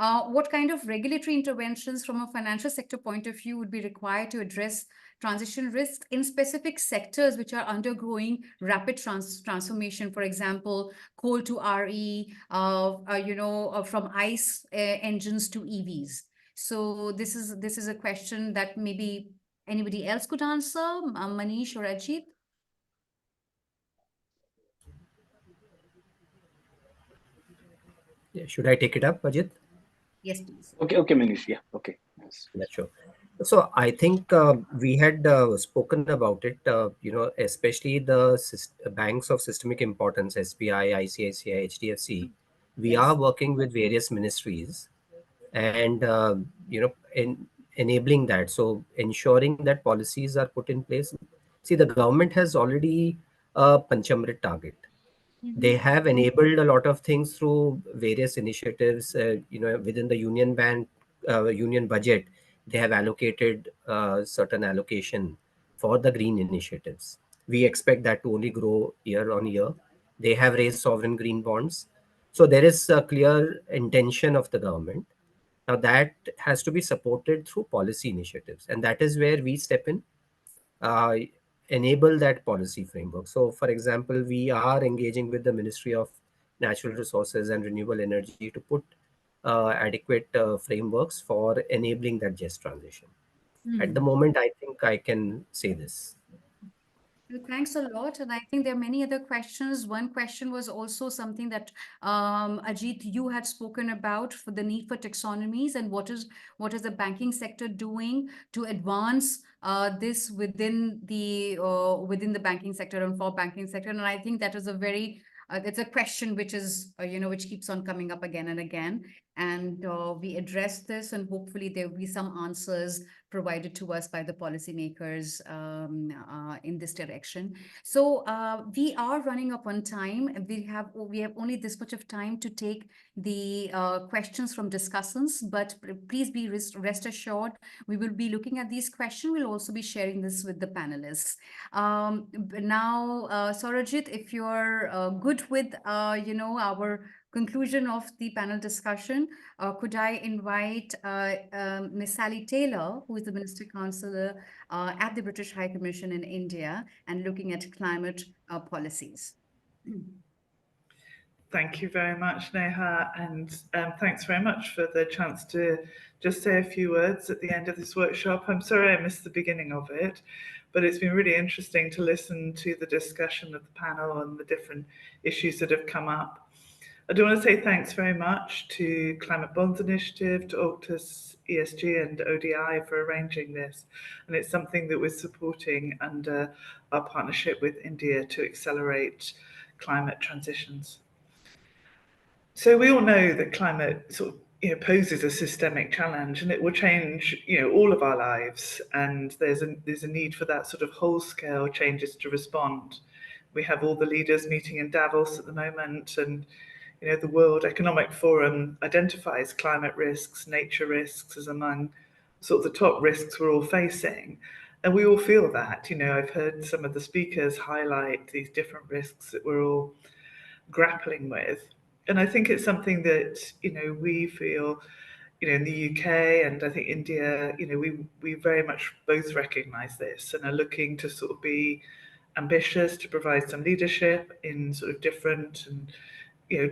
What kind of regulatory interventions from a financial sector point of view would be required to address transition risks in specific sectors which are undergoing rapid transformation? For example, coal to RE, from ICE engines to EVs. So this is a question that maybe anybody else could answer, Manish or Ajit. Yeah, should I take it up, Ajit? Yes, please. Okay, Manish. Yeah, okay. Yes. Yeah, sure. So I think we had spoken about it, especially the banks of systemic importance, SBI, ICICI, HDFC. We are working with various ministries and, in enabling that. So ensuring that policies are put in place. See, the government has already a Panchamrit target. They have enabled a lot of things through various initiatives, within the union budget. They have allocated certain allocation for the green initiatives. We expect that to only grow year on year. They have raised sovereign green bonds. So there is a clear intention of the government. Now that has to be supported through policy initiatives, and that is where we step in, uh, enable that policy framework. So, for example, we are engaging with the Ministry of Natural Resources and Renewable Energy to put adequate frameworks for enabling that just transition. At the moment, I think I can say this. Well, thanks a lot. And I think there are many other questions. One question was also something that Ajit, you had spoken about, for the need for taxonomies, and what is the banking sector doing to advance this within the banking sector and for banking sector. And I think that is a very it's a question which is which keeps on coming up again and again. And we address this, and hopefully there will be some answers provided to us by the policymakers in this direction. So we are running up on time. We have only this much of time to take the questions from discussants, but please be rest assured, we will be looking at these questions. We'll also be sharing this with the panelists. Now, Sarojit, if you're good with our conclusion of the panel discussion, could I invite Ms. Sally Taylor, who is the Minister Counselor at the British High Commission in India and looking at climate policies. Thank you very much, Neha, and thanks very much for the chance to just say a few words at the end of this workshop. I'm sorry I missed the beginning of it, but it's been really interesting to listen to the discussion of the panel and the different issues that have come up. I do want to say thanks very much to Climate Bonds Initiative, to Octus ESG and ODI for arranging this. And it's something that we're supporting under our partnership with India to accelerate climate transitions. So we all know that climate poses a systemic challenge, and it will change all of our lives. And there's a need for that sort of whole-scale changes to respond. We have all the leaders meeting in Davos at the moment, and the World Economic Forum identifies climate risks, nature risks as among sort of the top risks we're all facing. And we all feel that. I've heard some of the speakers highlight these different risks that we're all grappling with. And I think it's something that, we feel, in the UK and I think India, we very much both recognise this and are looking to sort of be ambitious, to provide some leadership in sort of different and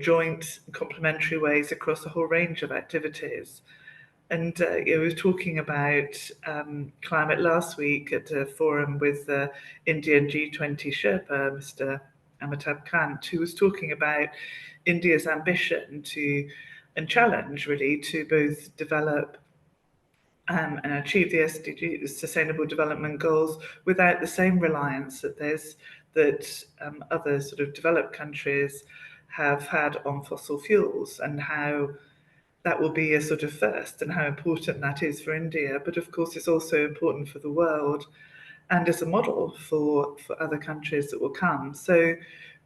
joint and complementary ways across a whole range of activities. And we were talking about climate last week at a forum with the Indian G20 Sherpa, Mr. Amitabh Kant, who was talking about India's ambition and challenge really to both develop and achieve the SDG, the Sustainable Development Goals, without the same reliance that other sort of developed countries have had on fossil fuels, and how that will be a sort of first, and how important that is for India. But of course, it's also important for the world and as a model for other countries that will come. So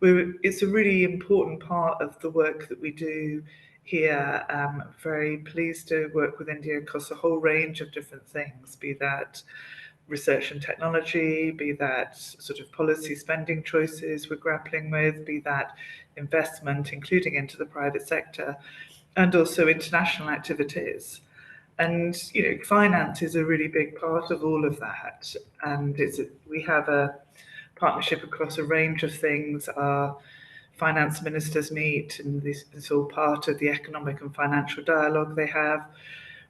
it's a really important part of the work that we do here. I'm very pleased to work with India across a whole range of different things, be that research and technology, be that sort of policy spending choices we're grappling with, be that investment, including into the private sector. and also international activities. And finance is a really big part of all of that. And we have a partnership across a range of things. Our finance ministers meet, and this is all part of the economic and financial dialogue they have.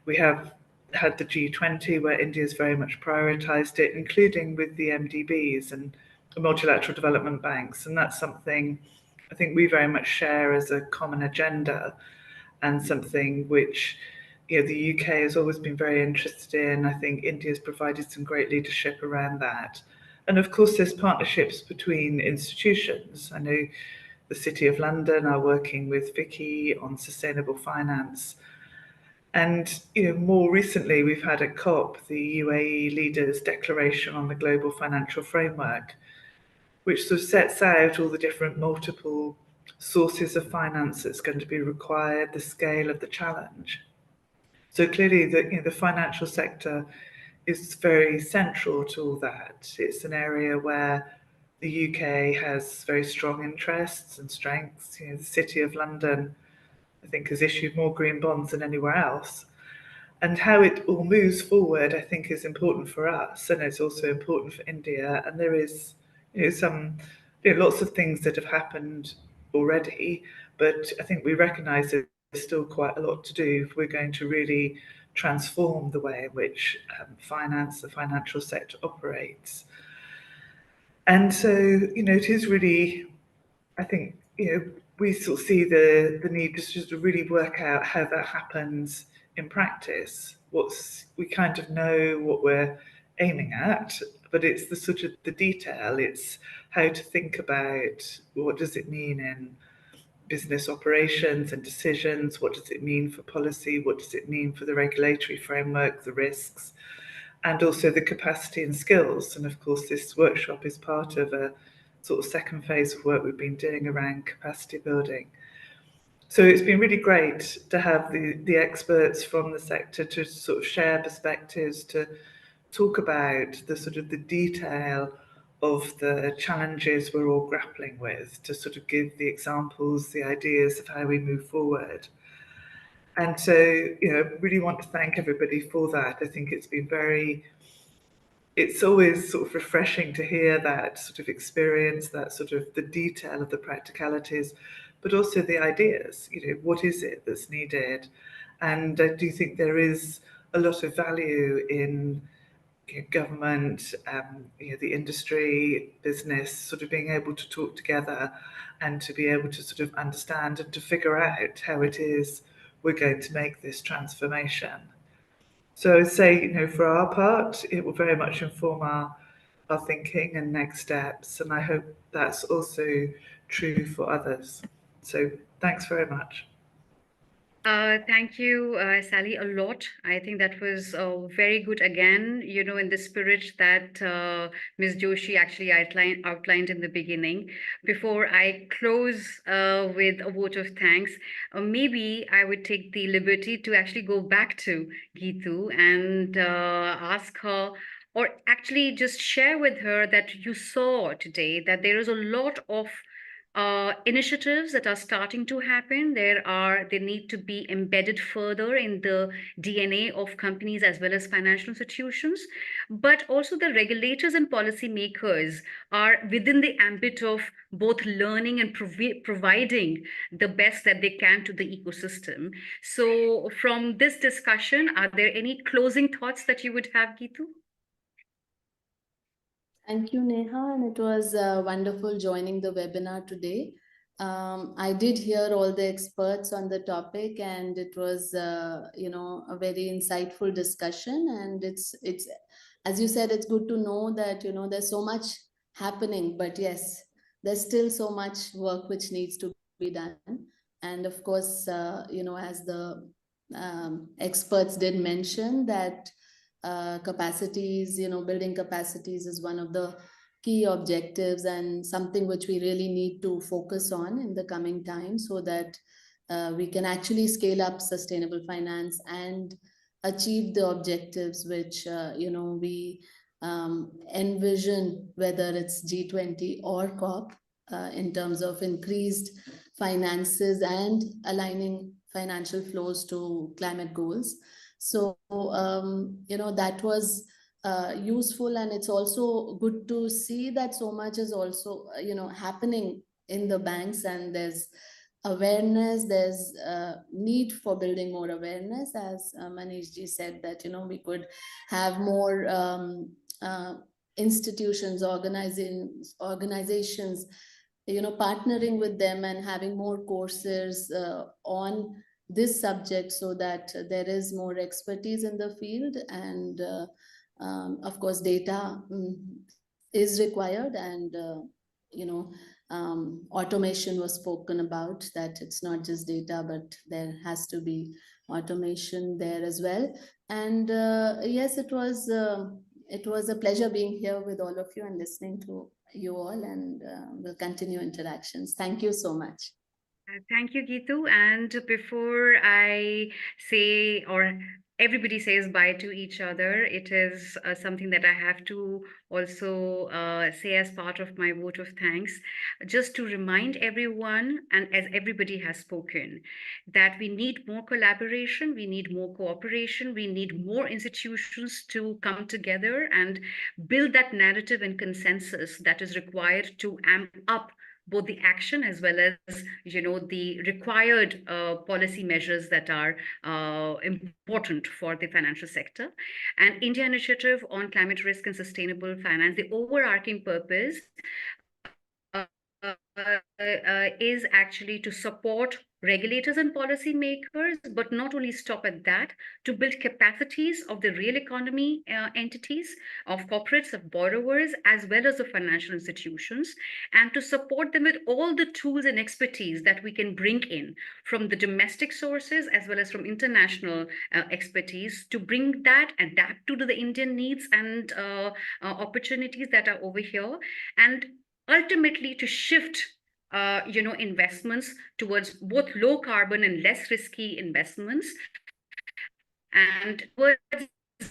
We have had the G20 where India's very much prioritised it, including with the MDBs and the multilateral development banks. And that's something I think we very much share as a common agenda, and something which the UK has always been very interested in. I think India's provided some great leadership around that. And of course, there's partnerships between institutions. I know the City of London are working with Vicky on sustainable finance. And more recently, we've had at COP the UAE leaders' declaration on the global financial framework, which sort of sets out all the different multiple sources of finance that's going to be required, the scale of the challenge. So clearly, the financial sector is very central to all that. It's an area where the UK has very strong interests and strengths. The City of London, I think, has issued more green bonds than anywhere else. And how it all moves forward, I think, is important for us, and it's also important for India. And there is, lots of things that have happened already, but I think we recognise that there's still quite a lot to do if we're going to really transform the way in which the financial sector operates. And so, it is really, I think, we sort of see the need to just really work out how that happens in practice. We kind of know what we're aiming at, but it's the sort of the detail. It's how to think about what does it mean in business operations and decisions, what does it mean for policy, what does it mean for the regulatory framework, the risks, and also the capacity and skills. And of course, this workshop is part of a sort of second phase of work we've been doing around capacity building. So it's been really great to have the experts from the sector to sort of share perspectives, to talk about the sort of the detail of the challenges we're all grappling with, to sort of give the examples, the ideas of how we move forward. And so, really want to thank everybody for that. I think it's always sort of refreshing to hear that sort of experience, that sort of the detail of the practicalities, but also the ideas, what is it that's needed? And I do think there is a lot of value in government, the industry, business, sort of being able to talk together and to be able to sort of understand and to figure out how it is we're going to make this transformation. So I'd say, for our part, it will very much inform our thinking and next steps. And I hope that's also true for others. So thanks very much. Thank you, Sally, a lot. I think that was very good again, in the spirit that Ms. Joshi actually outlined in the beginning. Before I close with a vote of thanks, maybe I would take the liberty to actually go back to Geetu and ask her, or actually just share with her that you saw today that there is a lot of initiatives that are starting to happen. They need to be embedded further in the DNA of companies as well as financial institutions, but also the regulators and policymakers are within the ambit of both learning and providing the best that they can to the ecosystem. So from this discussion, are there any closing thoughts that you would have, Geetu? Thank you, Neha, and it was wonderful joining the webinar today. I did hear all the experts on the topic, and it was, a very insightful discussion. And it's, as you said, it's good to know that, there's so much happening, but yes, there's still so much work which needs to be done. And of course, as the experts did mention that capacities, building capacities is one of the key objectives and something which we really need to focus on in the coming time, so that we can actually scale up sustainable finance and achieve the objectives which, we envision, whether it's G20 or COP, in terms of increased finances and aligning financial flows to climate goals. So, that was useful, and it's also good to see that so much is also, happening in the banks, and there's awareness, there's need for building more awareness, as Manishji said, that, we could have more institutions, organizations, partnering with them and having more courses on this subject, so that there is more expertise in the field. And of course, data is required, and automation was spoken about, that it's not just data, but there has to be automation there as well. And yes, it was a pleasure being here with all of you and listening to you all, and we'll continue interactions. Thank you so much. Thank you, Geetu. And before I say, or everybody says bye to each other, it is something that I have to also say as part of my vote of thanks, just to remind everyone, and as everybody has spoken, that we need more collaboration, we need more cooperation, we need more institutions to come together and build that narrative and consensus that is required to amp up both the action as well as the required policy measures that are important for the financial sector. And India Initiative on Climate Risk and Sustainable Finance, the overarching purpose is actually to support regulators and policymakers, but not only stop at that, to build capacities of the real economy entities, of corporates, of borrowers, as well as of financial institutions, and to support them with all the tools and expertise that we can bring in from the domestic sources as well as from international expertise, to bring that, adapt to the Indian needs and opportunities that are over here, and ultimately to shift investments towards both low carbon and less risky investments, and towards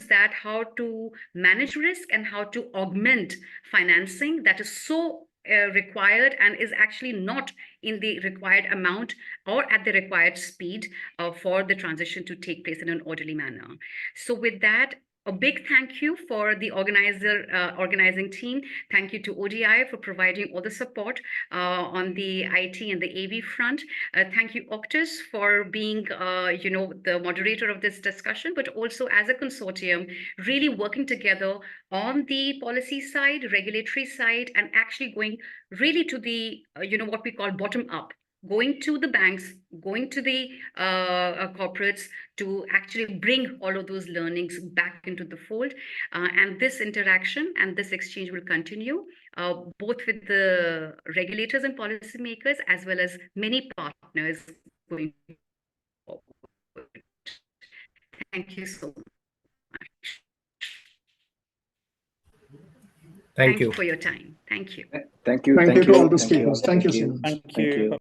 that, how to manage risk and how to augment financing that is so required and is actually not in the required amount or at the required speed for the transition to take place in an orderly manner. So with that, a big thank you for the organizing team. Thank you to ODI for providing all the support on the IT and the AV front. Thank you, Octus, for being, the moderator of this discussion, but also as a consortium, really working together on the policy side, regulatory side, and actually going really to the, what we call bottom up, going to the banks, going to the corporates to actually bring all of those learnings back into the fold. And this interaction and this exchange will continue, both with the regulators and policymakers, as well as many partners going forward. Thank you so much. Thank you for your time. Thank you. Thank you. Thank you to all the speakers. Thank you so much. Thank you.